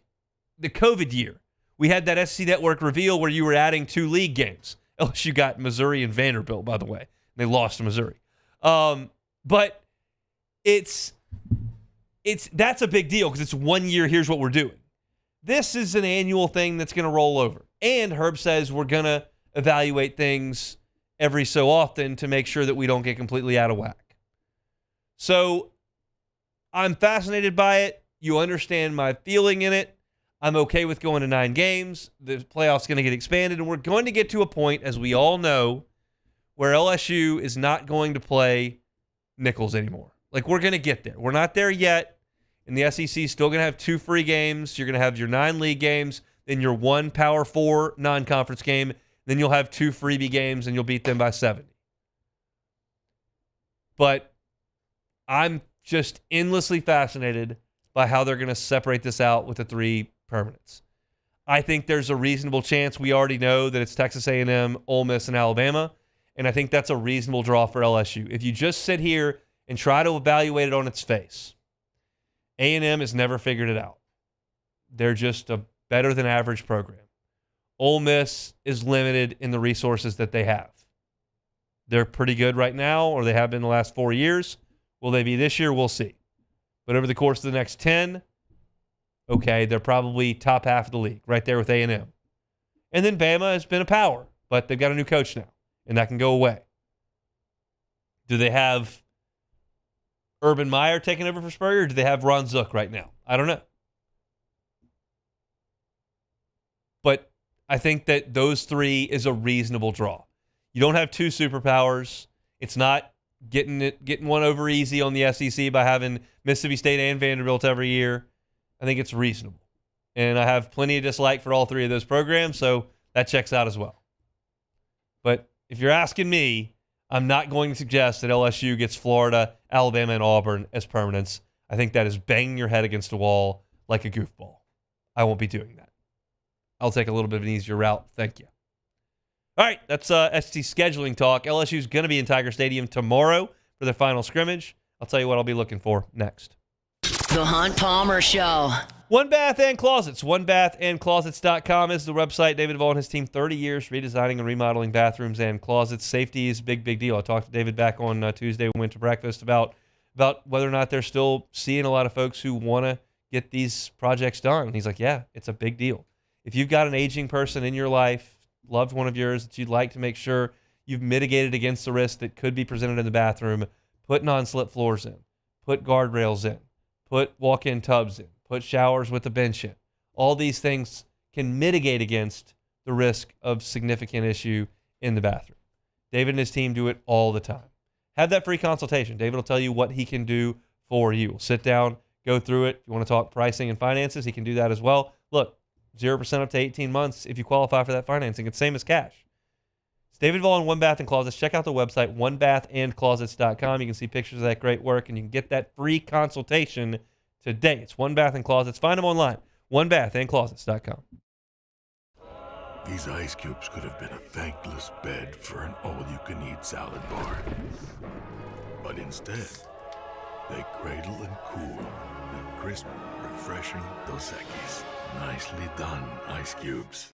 the COVID year, we had that SEC Network reveal where you were adding 2 league games. LSU got Missouri and Vanderbilt, by the way. They lost to Missouri. But that's a big deal because it's 1 year, here's what we're doing. This is an annual thing that's going to roll over. And Herb says we're going to evaluate things every so often to make sure that we don't get completely out of whack. So I'm fascinated by it. You understand my feeling in it. I'm okay with going to 9 games. The playoff's going to get expanded, and we're going to get to a point, as we all know, where LSU is not going to play nickels anymore. Like, we're going to get there. We're not there yet. And the SEC is still going to have 2 free games. You're going to have your 9 league games, then your 1 Power 4 non-conference game. Then you'll have 2 freebie games, and you'll beat them by 70. But I'm just endlessly fascinated by how they're going to separate this out with the 3 permanents. I think there's a reasonable chance. We already know that it's Texas A&M, Ole Miss, and Alabama, and I think that's a reasonable draw for LSU. If you just sit here and try to evaluate it on its face, A&M has never figured it out. They're just a better-than-average program. Ole Miss is limited in the resources that they have. They're pretty good right now, or they have been the last 4 years. Will they be this year? We'll see. But over the course of the next 10, okay, they're probably top half of the league, right there with A&M. And then Bama has been a power, but they've got a new coach now, and that can go away. Do they have Urban Meyer taking over for Spurrier, or do they have Ron Zook right now? I don't know. But I think that those 3 is a reasonable draw. You don't have 2 superpowers. It's not getting one over easy on the SEC by having Mississippi State and Vanderbilt every year, I think it's reasonable. And I have plenty of dislike for all three of those programs, so that checks out as well. But if you're asking me, I'm not going to suggest that LSU gets Florida, Alabama, and Auburn as permanents. I think that is banging your head against a wall like a goofball. I won't be doing that. I'll take a little bit of an easier route. Thank you. All right, that's SEC scheduling talk. LSU's going to be in Tiger Stadium tomorrow for their final scrimmage. I'll tell you what I'll be looking for next. The Hunt Palmer Show. One Bath and Closets. OneBathAndClosets.com is the website. David Vaughn and his team, 30 years redesigning and remodeling bathrooms and closets. Safety is a big, big deal. I talked to David back on Tuesday. We went to breakfast about whether or not they're still seeing a lot of folks who want to get these projects done. And he's like, yeah, it's a big deal. If you've got an aging person in your life, loved one of yours that you'd like to make sure you've mitigated against the risk that could be presented in the bathroom, put non-slip floors in, put guardrails in, put walk-in tubs in, put showers with a bench in. All these things can mitigate against the risk of significant issue in the bathroom. David and his team do it all the time. Have that free consultation. David will tell you what he can do for you. We'll sit down, go through it. If you want to talk pricing and finances, he can do that as well. Look, 0% up to 18 months if you qualify for that financing. It's same as cash. It's David Vaughn, One Bath and Closets. Check out the website, onebathandclosets.com. You can see pictures of that great work, and you can get that free consultation today. It's One Bath and Closets. Find them online, onebathandclosets.com. These ice cubes could have been a thankless bed for an all-you-can-eat salad bar. But instead, they cradle and cool the crisp, refreshing Dos Equis. Nicely done, ice cubes.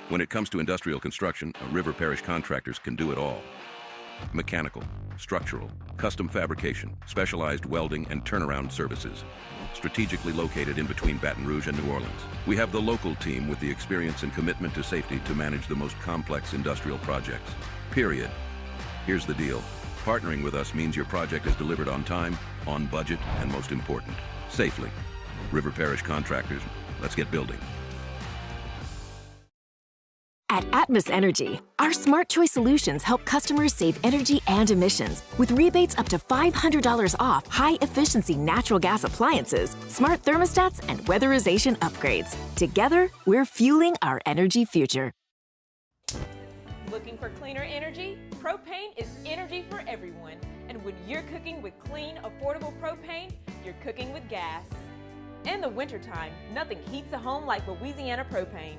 When it comes to industrial construction, River Parish contractors can do it all. Mechanical, structural, custom fabrication, specialized welding, and turnaround services. Strategically located in between Baton Rouge and New Orleans, we have the local team with the experience and commitment to safety to manage the most complex industrial projects. Period. Here's the deal. Partnering with us means your project is delivered on time, on budget, and most important, safely. River Parish Contractors, let's get building. At Atmos Energy, our Smart Choice solutions help customers save energy and emissions with rebates up to $500 off high-efficiency natural gas appliances, smart thermostats, and weatherization upgrades. Together, we're fueling our energy future. Looking for cleaner energy? Propane is energy for everyone. And when you're cooking with clean, affordable propane, you're cooking with gas. In the wintertime, nothing heats a home like Louisiana propane.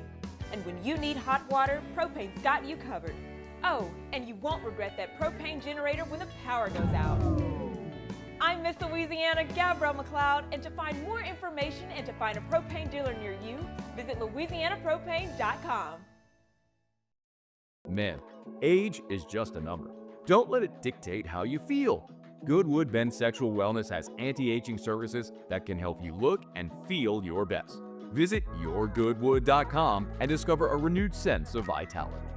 And when you need hot water, propane's got you covered. Oh, and you won't regret that propane generator when the power goes out. I'm Miss Louisiana, Gabrielle McLeod, and to find more information and to find a propane dealer near you, visit louisianapropane.com. Man, age is just a number. Don't let it dictate how you feel. Goodwood Men's Sexual Wellness has anti-aging services that can help you look and feel your best. Visit yourgoodwood.com and discover a renewed sense of vitality.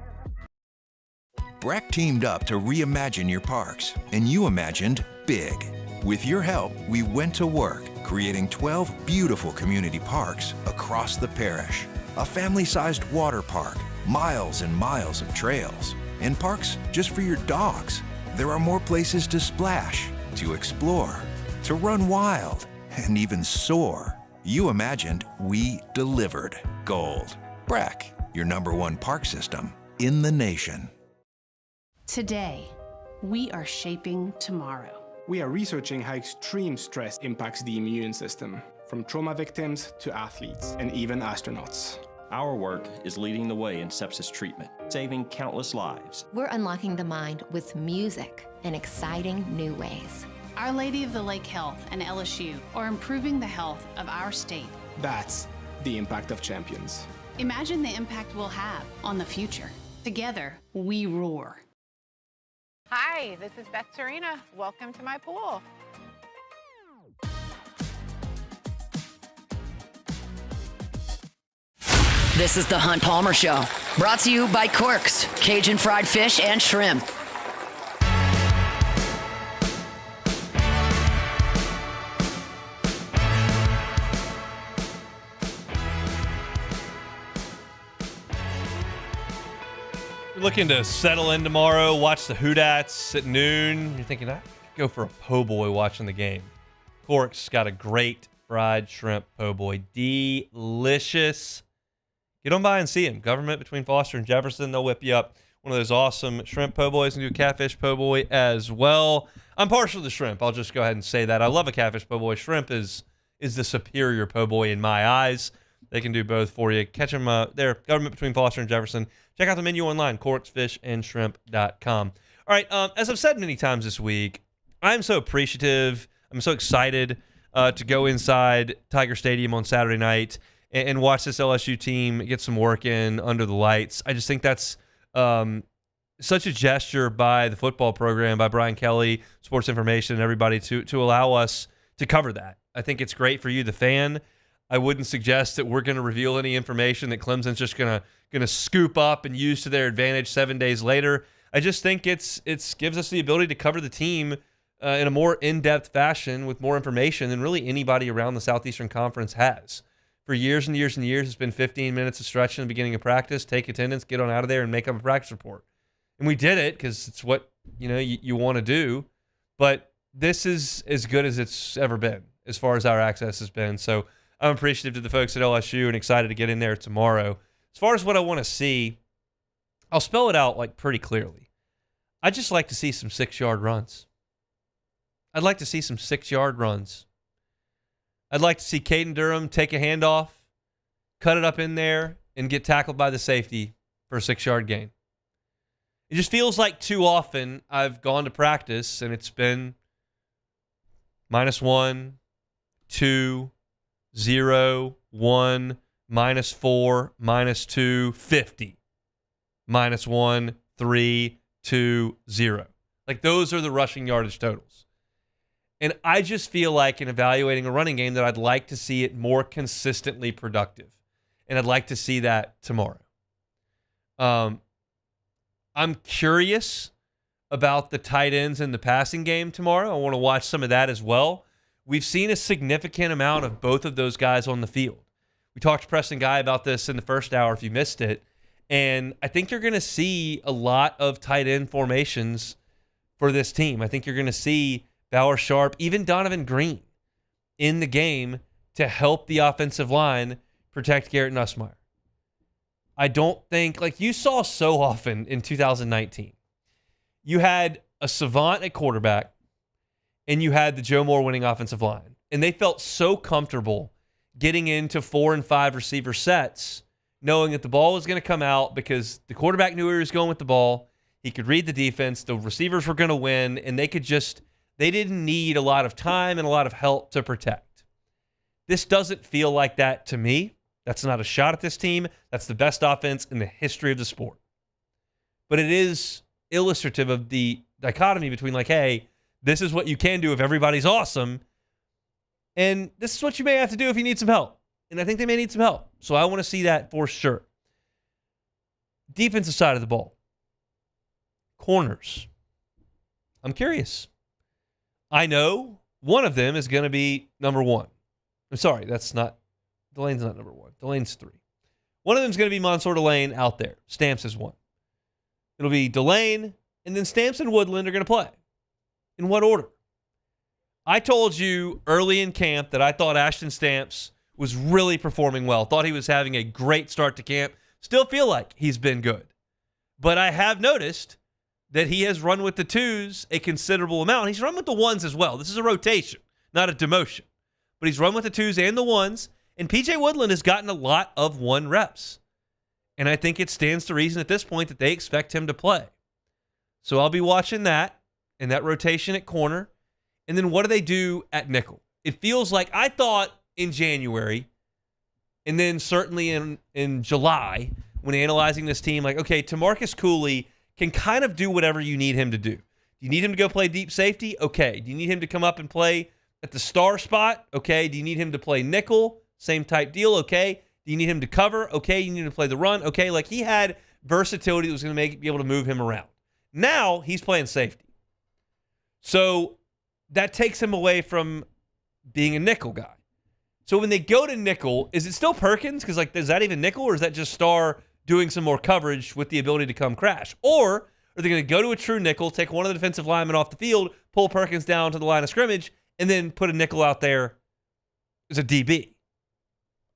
Breck teamed up to reimagine your parks, and you imagined big. With your help, we went to work, creating 12 beautiful community parks across the parish. A family-sized water park, miles and miles of trails, and parks just for your dogs. There are more places to splash, to explore, to run wild, and even soar. You imagined, we delivered. Gold. Breck, your #1 park system in the nation. Today, we are shaping tomorrow. We are researching how extreme stress impacts the immune system, from trauma victims to athletes and even astronauts. Our work is leading the way in sepsis treatment, saving countless lives. We're unlocking the mind with music in exciting new ways. Our Lady of the Lake Health and LSU are improving the health of our state. That's the impact of champions. Imagine the impact we'll have on the future. Together, we roar. Hi, this is Beth Serena. Welcome to my pool. This is the Hunt Palmer Show, brought to you by Quirks, Cajun fried fish and shrimp. You're looking to settle in tomorrow, watch the Houdats at noon. You're thinking, I could go for a po' boy watching the game. Cork's got a great fried shrimp po' boy. Delicious. Get on by and see him. Government between Foster and Jefferson. They'll whip you up one of those awesome shrimp po' boys and do a catfish po' boy as well. I'm partial to shrimp. I'll just go ahead and say that. I love a catfish po' boy. Shrimp is the superior po' boy in my eyes. They can do both for you. Catch them there. Government between Foster and Jefferson. Check out the menu online, corksfishandshrimp.com. All right, as I've said many times this week, I'm so appreciative. I'm so excited to go inside Tiger Stadium on Saturday night and watch this LSU team get some work in under the lights. I just think that's such a gesture by the football program, by Brian Kelly, Sports Information, and everybody to allow us to cover that. I think it's great for you, the fan. I wouldn't suggest that we're going to reveal any information that Clemson's just going to scoop up and use to their advantage 7 days later. I just think it's gives us the ability to cover the team in a more in-depth fashion with more information than really anybody around the Southeastern Conference has. For years and years and years, it's been 15 minutes of stretch in the beginning of practice, take attendance, get on out of there, and make up a practice report. And we did it because it's what you want to do. But this is as good as it's ever been as far as our access has been. So I'm appreciative to the folks at LSU and excited to get in there tomorrow. As far as what I want to see, I'll spell it out like pretty clearly. I'd just like to see some 6-yard runs. I'd like to see some 6-yard runs. I'd like to see Caden Durham take a handoff, cut it up in there, and get tackled by the safety for a 6-yard gain. It just feels like too often I've gone to practice and it's been -1, 2, 0, 1, -4, -2, 50. -1, 3, 2, 0. Like those are the rushing yardage totals. And I just feel like in evaluating a running game that I'd like to see it more consistently productive. And I'd like to see that tomorrow. I'm curious about the tight ends in the passing game tomorrow. I want to watch some of that as well. We've seen a significant amount of both of those guys on the field. We talked to Preston Guy about this in the first hour if you missed it. And I think you're going to see a lot of tight end formations for this team. I think you're going to see Bauer Sharp, even Donovan Green in the game to help the offensive line protect Garrett Nussmeier. I don't think, like you saw so often in 2019, you had a savant at quarterback and you had the Joe Moore winning offensive line. And they felt so comfortable getting into 4 and 5 receiver sets, knowing that the ball was going to come out because the quarterback knew where he was going with the ball. He could read the defense. The receivers were going to win, and they didn't need a lot of time and a lot of help to protect. This doesn't feel like that to me. That's not a shot at this team. That's the best offense in the history of the sport. But it is illustrative of the dichotomy between like, hey, this is what you can do if everybody's awesome, and this is what you may have to do if you need some help. And I think they may need some help. So I want to see that for sure. Defensive side of the ball. Corners. I'm curious. I know one of them is going to be number 1. I'm sorry, Delane's not number 1. Delane's 3. One of them is going to be Mansour Delane out there. Stamps is 1. It'll be Delane, and then Stamps and Woodland are going to play. In what order? I told you early in camp that I thought Ashton Stamps was really performing well. Thought he was having a great start to camp. Still feel like he's been good. But I have noticed that he has run with the 2s a considerable amount. He's run with the 1s as well. This is a rotation, not a demotion. But he's run with the 2s and the 1s. And P.J. Woodland has gotten a lot of 1 reps. And I think it stands to reason at this point that they expect him to play. So I'll be watching that and that rotation at corner. And then what do they do at nickel? It feels like I thought in January and then certainly in July when analyzing this team, like, okay, TaMarcus Cooley can kind of do whatever you need him to do. Do you need him to go play deep safety? Okay. Do you need him to come up and play at the star spot? Okay. Do you need him to play nickel? Same type deal. Okay. Do you need him to cover? Okay. You need him to play the run? Okay. Like he had versatility that was going to be able to move him around. Now he's playing safety. So that takes him away from being a nickel guy. So when they go to nickel, is it still Perkins? Because like, is that even nickel or is that just star doing some more coverage with the ability to come crash? Or are they going to go to a true nickel, take one of the defensive linemen off the field, pull Perkins down to the line of scrimmage, and then put a nickel out there as a DB?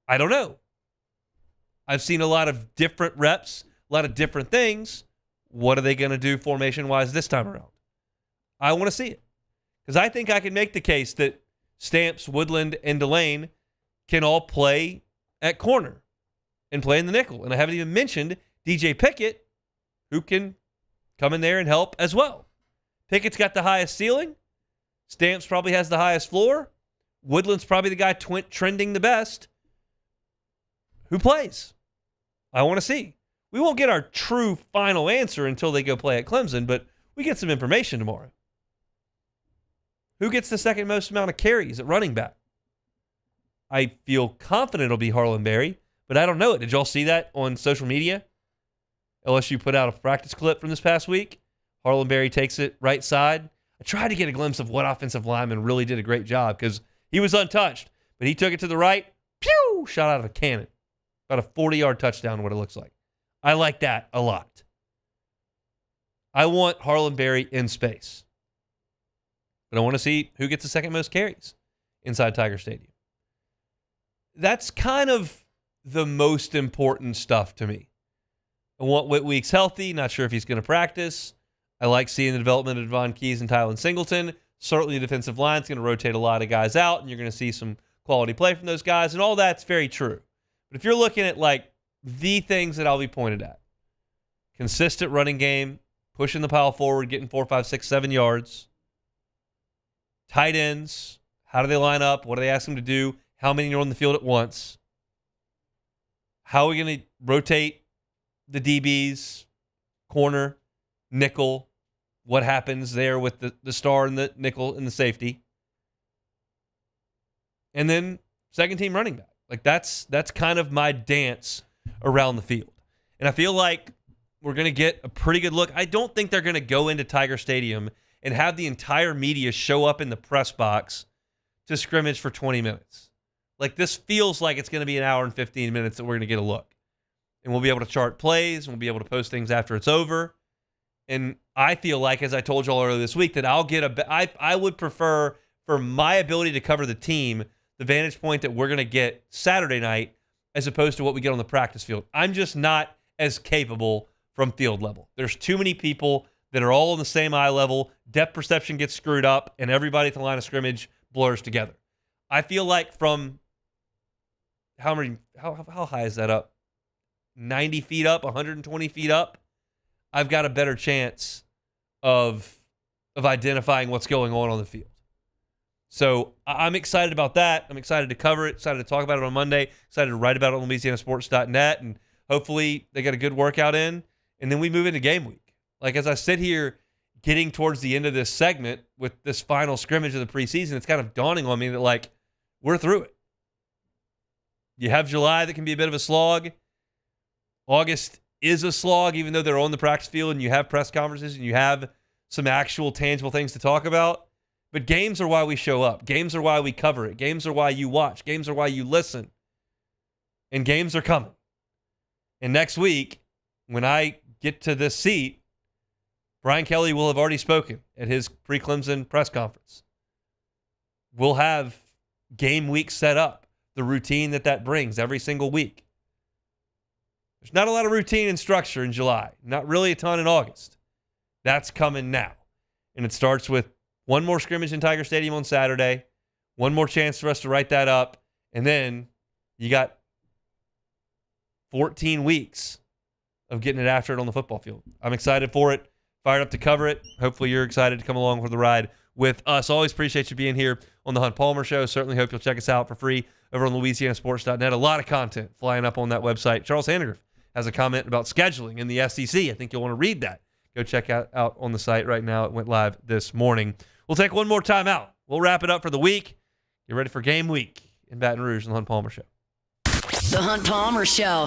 I don't know. I've seen a lot of different reps, a lot of different things. What are they going to do formation-wise this time around? I want to see it. Because I think I can make the case that Stamps, Woodland, and Delane can all play at corner and play in the nickel. And I haven't even mentioned DJ Pickett, who can come in there and help as well. Pickett's got the highest ceiling. Stamps probably has the highest floor. Woodland's probably the guy trending the best. Who plays? I want to see. We won't get our true final answer until they go play at Clemson, but we get some information tomorrow. Who gets the second most amount of carries at running back? I feel confident it'll be Harlan Berry, but I don't know it. Did y'all see that on social media? LSU put out a practice clip from this past week. Harlan Berry takes it right side. I tried to get a glimpse of what offensive lineman really did a great job because he was untouched, but he took it to the right, pew, shot out of a cannon. About a 40-yard touchdown, what it looks like. I like that a lot. I want Harlan Berry in space. But I want to see who gets the second most carries inside Tiger Stadium. That's kind of the most important stuff to me. I want Whitweeks healthy. Not sure if he's going to practice. I like seeing the development of Devon Keys and Tylen Singleton. Certainly the defensive line's going to rotate a lot of guys out, and you're going to see some quality play from those guys, and all that's very true. But if you're looking at like the things that I'll be pointed at, consistent running game, pushing the pile forward, getting 4, 5, 6, 7 yards, tight ends, how do they line up? What do they ask them to do? How many are on the field at once? How are we going to rotate the DBs, corner, nickel? What happens there with the star and the nickel and the safety? And then second team running back. Like that's kind of my dance around the field. And I feel like we're going to get a pretty good look. I don't think they're going to go into Tiger Stadium and have the entire media show up in the press box to scrimmage for 20 minutes. Like this feels like it's going to be an hour and 15 minutes that we're going to get a look. And we'll be able to chart plays, and we'll be able to post things after it's over. And I feel like, as I told you all earlier this week, that I would prefer, for my ability to cover the team, the vantage point that we're going to get Saturday night as opposed to what we get on the practice field. I'm just not as capable from field level. There's too many people that are all on the same eye level. Depth perception gets screwed up, and everybody at the line of scrimmage blurs together. I feel like from how high is that up? 90 feet up, 120 feet up? I've got a better chance of identifying what's going on the field. So I'm excited about that. I'm excited to cover it, excited to talk about it on Monday, excited to write about it on LouisianaSports.net, and hopefully they get a good workout in, and then we move into game week. Like, as I sit here getting towards the end of this segment with this final scrimmage of the preseason, it's kind of dawning on me that, like, we're through it. You have July that can be a bit of a slog. August is a slog, even though they're on the practice field and you have press conferences and you have some actual tangible things to talk about. But games are why we show up. Games are why we cover it. Games are why you watch. Games are why you listen. And games are coming. And next week, when I get to this seat, Brian Kelly will have already spoken at his pre-Clemson press conference. We'll have game week set up, the routine that brings every single week. There's not a lot of routine and structure in July. Not really a ton in August. That's coming now. And it starts with one more scrimmage in Tiger Stadium on Saturday, one more chance for us to write that up, and then you got 14 weeks of getting it after it on the football field. I'm excited for it, fired up to cover it. Hopefully you're excited to come along for the ride with us. Always appreciate you being here on the Hunt Palmer Show. Certainly hope you'll check us out for free over on LouisianaSports.net. A lot of content flying up on that website. Charles Hanegriff has a comment about scheduling in the SEC. I think you'll want to read that. Go check out on the site right now. It went live this morning. We'll take one more time out. We'll wrap it up for the week. Get ready for game week in Baton Rouge on the Hunt Palmer Show. The Hunt Palmer Show.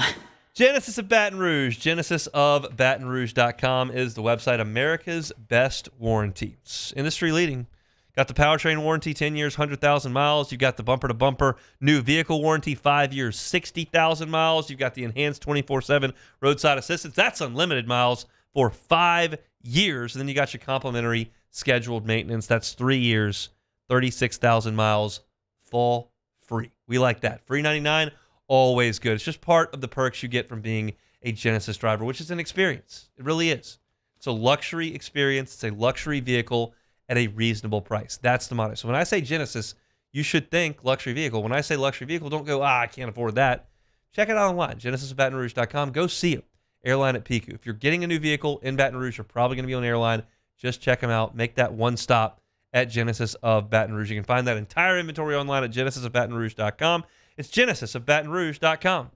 Genesis of Baton Rouge. GenesisofBatonRouge.com is the website. America's best warranties. Industry leading. Got the powertrain warranty, 10 years, 100,000 miles. You've got the bumper-to-bumper new vehicle warranty, 5 years, 60,000 miles. You've got the enhanced 24/7 roadside assistance. That's unlimited miles for 5 years. And then you got your complimentary scheduled maintenance. That's 3 years, 36,000 miles, full free. We like that. Free 99, always good. It's just part of the perks you get from being a Genesis driver, which is an experience. It really is. It's a luxury experience. It's a luxury vehicle at a reasonable price. That's the motto. So when I say Genesis, you should think luxury vehicle. When I say luxury vehicle, don't go, I can't afford that. Check it out online, genesisofbatonrouge.com. Go see them. Airline at Pico. If you're getting a new vehicle in Baton Rouge, you're probably going to be on airline. Just check them out. Make that one stop at Genesis of Baton Rouge. You can find that entire inventory online at genesisofbatonrouge.com. It's genesisofbatonrouge.com.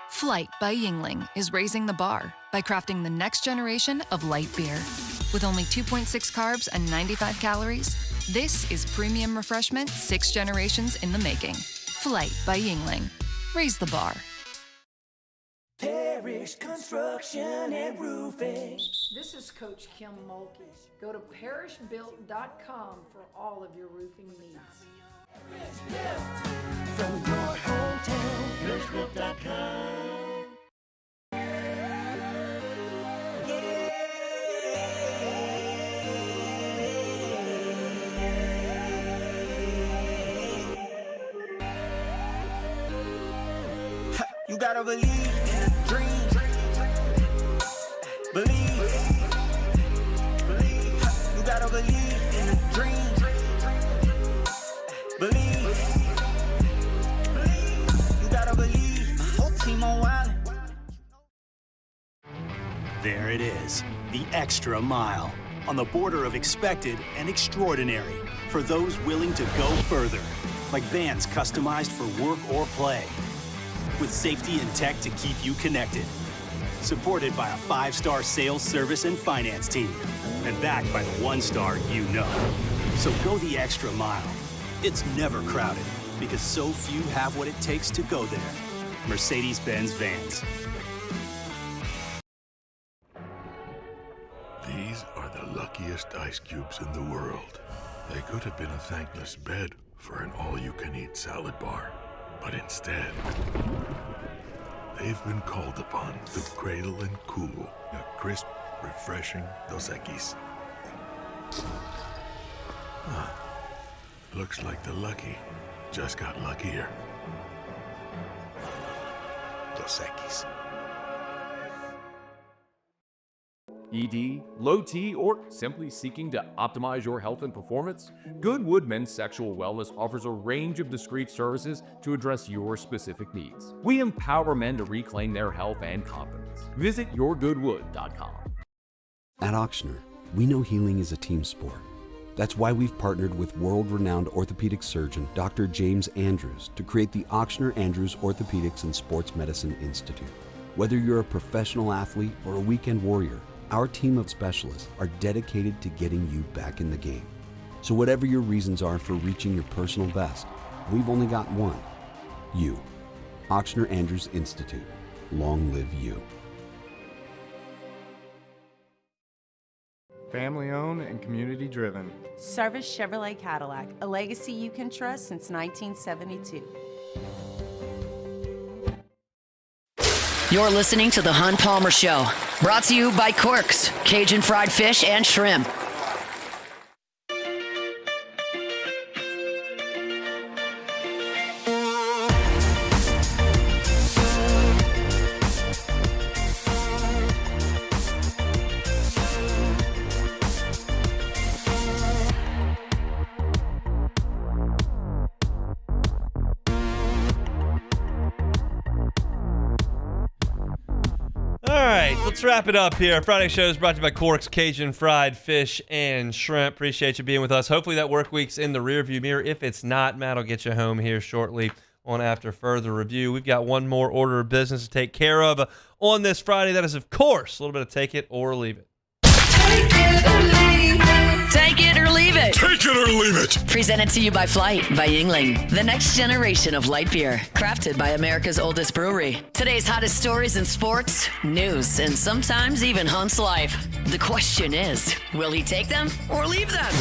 Flight by Yingling is raising the bar by crafting the next generation of light beer. With only 2.6 carbs and 95 calories, this is premium refreshment 6 generations in the making. Flight by Yingling. Raise the bar. Parish Construction and Roofing. This is Coach Kim Mulkey. Go to parishbuilt.com for all of your roofing needs. From your hometown, parishbuilt.com. You gotta believe, dream, believe, you gotta believe, dream, believe, you gotta believe, whole team on wild. There it is, the extra mile, on the border of expected and extraordinary, for those willing to go further, like vans customized for work or play. With safety and tech to keep you connected. Supported by a 5-star sales, service, and finance team. And backed by the 1-star you know. So go the extra mile. It's never crowded, because so few have what it takes to go there. Mercedes-Benz Vans. These are the luckiest ice cubes in the world. They could have been a thankless bed for an all-you-can-eat salad bar. But instead, they've been called upon to cradle and cool a crisp, refreshing Dos Equis. Looks like the lucky just got luckier. Dos Equis. ED, low T, or simply seeking to optimize your health and performance? Goodwood Men's Sexual Wellness offers a range of discreet services to address your specific needs. We empower men to reclaim their health and confidence. Visit yourgoodwood.com. At Ochsner, we know healing is a team sport. That's why we've partnered with world-renowned orthopedic surgeon Dr. James Andrews to create the Ochsner Andrews Orthopedics and Sports Medicine Institute. Whether you're a professional athlete or a weekend warrior, our team of specialists are dedicated to getting you back in the game. So whatever your reasons are for reaching your personal best, we've only got one. You. Ochsner Andrews Institute. Long live you. Family owned and community driven. Service Chevrolet Cadillac, a legacy you can trust since 1972. You're listening to The Hunt Palmer Show, brought to you by Quirks, Cajun fried fish and shrimp. Let's wrap it up here. Friday show is brought to you by Cork's Cajun Fried Fish and Shrimp. Appreciate you being with us. Hopefully that work week's in the rearview mirror. If it's not, Matt will get you home here shortly on After Further Review. We've got one more order of business to take care of on this Friday. That is, of course, a little bit of Take It or Leave It. Take it or leave it. Take it or leave it. Take it or leave it. Presented to you by Flight by Yingling, the next generation of light beer, crafted by America's oldest brewery. Today's hottest stories in sports, news, and sometimes even Hunt's life. The question is, will he take them or leave them?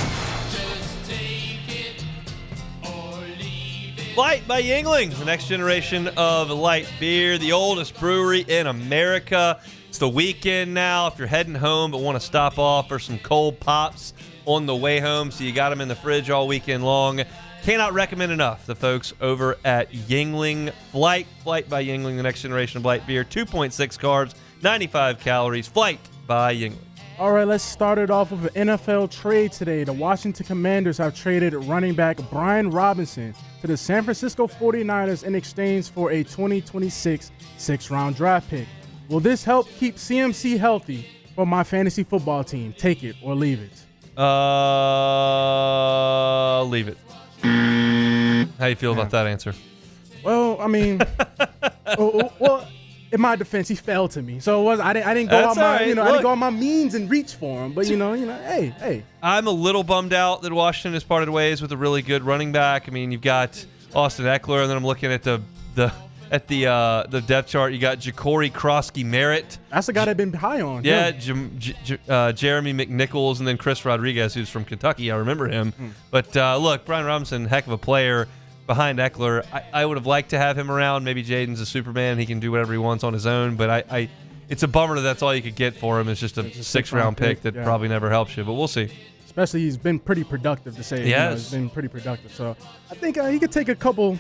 Flight by Yuengling, the next generation of light beer, the oldest brewery in America. It's the weekend now. If you're heading home but want to stop off for some cold pops on the way home, so you got them in the fridge all weekend long, cannot recommend enough the folks over at Yuengling. Flight by Yuengling, the next generation of light beer. 2.6 carbs, 95 calories. Flight by Yuengling. All right, let's start it off with an NFL trade today. The Washington Commanders have traded running back Brian Robinson to the San Francisco 49ers in exchange for a 2026 sixth-round draft pick. Will this help keep CMC healthy for my fantasy football team? Take it or leave it. Leave it. How you feel about that answer? Well, I mean, well, in my defense, he fell to me, so it was I didn't go out my I didn't go on my means and reach for him. But hey. I'm a little bummed out that Washington has parted ways with a really good running back. I mean, you've got Austin Eckler, and then I'm looking at the depth chart. You got Ja'Cory Krosky-Merritt. That's the guy I've been high on. Yeah, Jeremy McNichols, and then Chris Rodriguez, who's from Kentucky. I remember him. But look, Brian Robinson, heck of a player behind Eckler. I would have liked to have him around. Maybe Jaden's a Superman. He can do whatever he wants on his own. But it's a bummer that's all you could get for him. It's just a sixth-round pick that probably never helps you. But we'll see. Especially he's been pretty productive to say. Yes. He's been pretty productive. So I think he could take a couple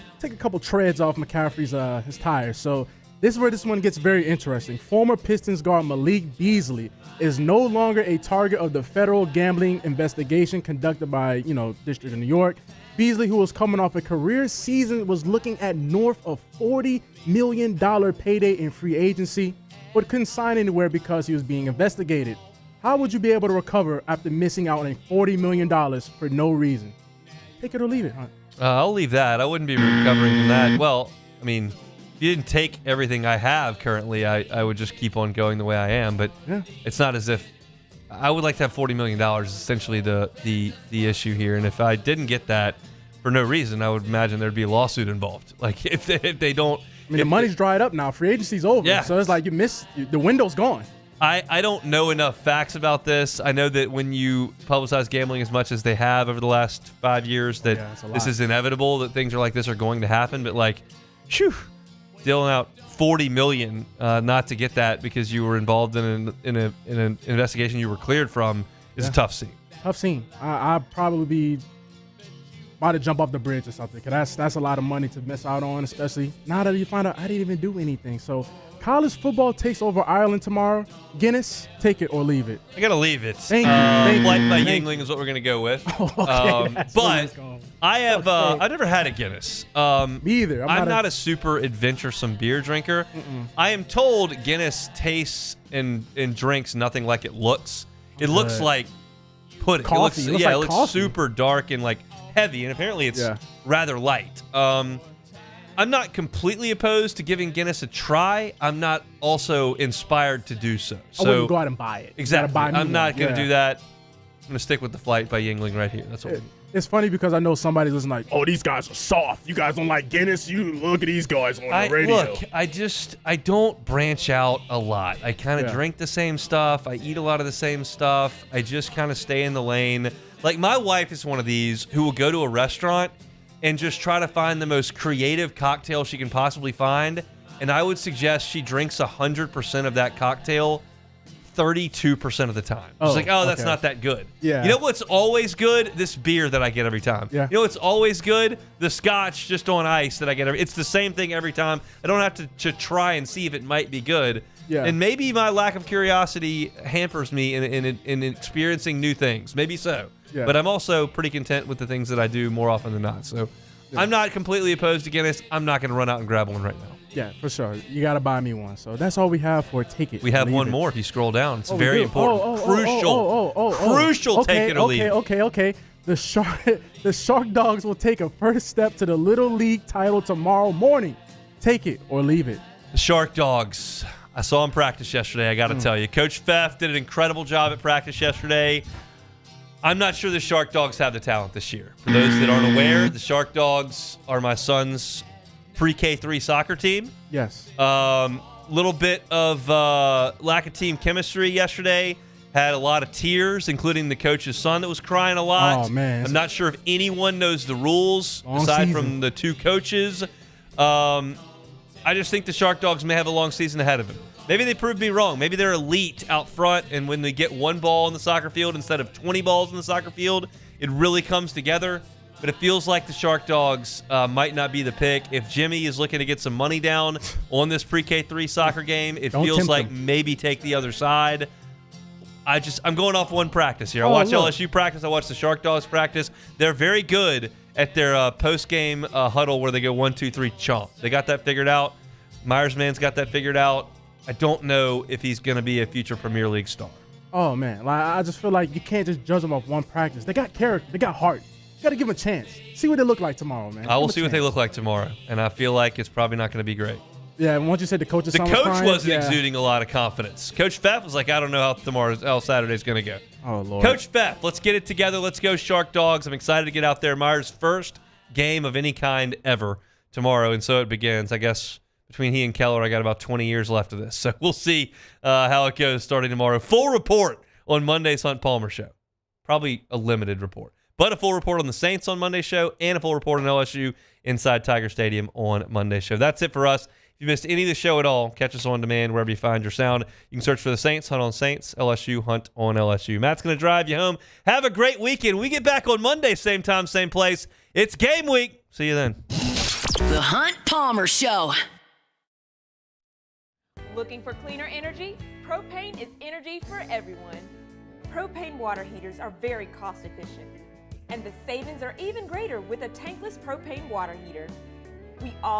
treads off McCaffrey's his tires. So this is where this one gets very interesting. Former Pistons guard Malik Beasley is no longer a target of the federal gambling investigation conducted by District of New York. Beasley, who was coming off a career season, was looking at north of $40 million payday in free agency, but couldn't sign anywhere because he was being investigated. How would you be able to recover after missing out on $40 million for no reason? Take it or leave it, Hunt. I'll leave that. I wouldn't be recovering from that. Well, I mean, if you didn't take everything I have currently, I would just keep on going the way I am. But it's not as if I would like to have $40 million is essentially the issue here. And if I didn't get that for no reason, I would imagine there'd be a lawsuit involved. Like if they don't. I mean, the money's dried up now. Free agency's over. Yeah. So it's like the window's gone. I don't know enough facts about this. I know that when you publicize gambling as much as they have over the last 5 years, that this is inevitable, that things like this are going to happen. But dealing out $40 million not to get that because you were involved in an investigation you were cleared from is a tough scene. Tough scene. I'd probably be about to jump off the bridge or something, because that's a lot of money to miss out on, especially now that you find out I didn't even do anything. So college football takes over Ireland tomorrow. Guinness, take it or leave it. I got to leave it. Thank you. Flight by Yuengling is what we're going to go with. But I've never had a Guinness. Me either. I'm not a super adventuresome beer drinker. I am told Guinness tastes and drinks nothing like it looks. It looks like pudding. Coffee. It looks coffee. Super dark and like heavy, and apparently it's rather light. I'm not completely opposed to giving Guinness a try. I'm not also inspired to do so. I wouldn't go out and buy it. Exactly. I'm not going to do that. I'm going to stick with the Flight by Yuengling right here. That's what it's funny because I know somebody's listening like, oh, these guys are soft. You guys don't like Guinness? You look at these guys on the radio. Look, I don't branch out a lot. I kind of drink the same stuff. I eat a lot of the same stuff. I just kind of stay in the lane. Like, my wife is one of these who will go to a restaurant and just try to find the most creative cocktail she can possibly find. And I would suggest she drinks 100% of that cocktail 32% of the time. She's like, that's not that good. Yeah. You know what's always good? This beer that I get every time. Yeah. You know what's always good? The scotch just on ice that I get it's the same thing every time. I don't have to try and see if it might be good. Yeah. And maybe my lack of curiosity hampers me in experiencing new things. Maybe so. Yeah. But I'm also pretty content with the things that I do more often than not. So I'm not completely opposed to Guinness. I'm not going to run out and grab one right now. Yeah, for sure. You got to buy me one. So that's all we have for Take It. We have one more if you scroll down. It's very important. Crucial take it or leave it. Okay. The Shark Dogs will take a first step to the Little League title tomorrow morning. Take it or leave it. The Shark Dogs. I saw them practice yesterday, I got to tell you. Coach Pfaff did an incredible job at practice yesterday. I'm not sure the Shark Dogs have the talent this year. For those that aren't aware, the Shark Dogs are my son's pre-K3 soccer team. Yes. Little bit of lack of team chemistry yesterday. had a lot of tears, including the coach's son that was crying a lot. Oh, man. I'm not sure if anyone knows the rules aside from the two coaches. I just think the Shark Dogs may have a long season ahead of them. Maybe they prove me wrong. Maybe they're elite out front, and when they get one ball in the soccer field instead of 20 balls in the soccer field, it really comes together. But it feels like the Shark Dogs might not be the pick. If Jimmy is looking to get some money down on this pre-K3 soccer game, it feels like maybe take the other side. I'm going off one practice here. I watch LSU practice. I watch the Shark Dogs practice. They're very good at their post-game huddle where they go 1, 2, 3, chomp. They got that figured out. Myers-Mann's got that figured out. I don't know if he's going to be a future Premier League star. Oh, man. Like, I just feel like you can't just judge them off one practice. They got character. They got heart. You got to give them a chance. See what they look like tomorrow, man. I will see what they look like tomorrow, and I feel like it's probably not going to be great. Yeah, once you said the coach wasn't exuding a lot of confidence. Coach Pfaff was like, I don't know how Saturday's going to go. Oh, Lord. Coach Pfaff, let's get it together. Let's go Shark Dogs. I'm excited to get out there. Myers' first game of any kind ever tomorrow, and so it begins. I guess between he and Keller, I got about 20 years left of this. So we'll see how it goes starting tomorrow. Full report on Monday's Hunt Palmer Show. Probably a limited report. But a full report on the Saints on Monday's show and a full report on LSU inside Tiger Stadium on Monday's show. That's it for us. If you missed any of the show at all, catch us on demand wherever you find your sound. You can search for the Saints, Hunt on Saints, LSU, Hunt on LSU. Matt's going to drive you home. Have a great weekend. We get back on Monday, same time, same place. It's game week. See you then. The Hunt Palmer Show. Looking for cleaner energy? Propane is energy for everyone. Propane water heaters are very cost efficient, and the savings are even greater with a tankless propane water heater. We all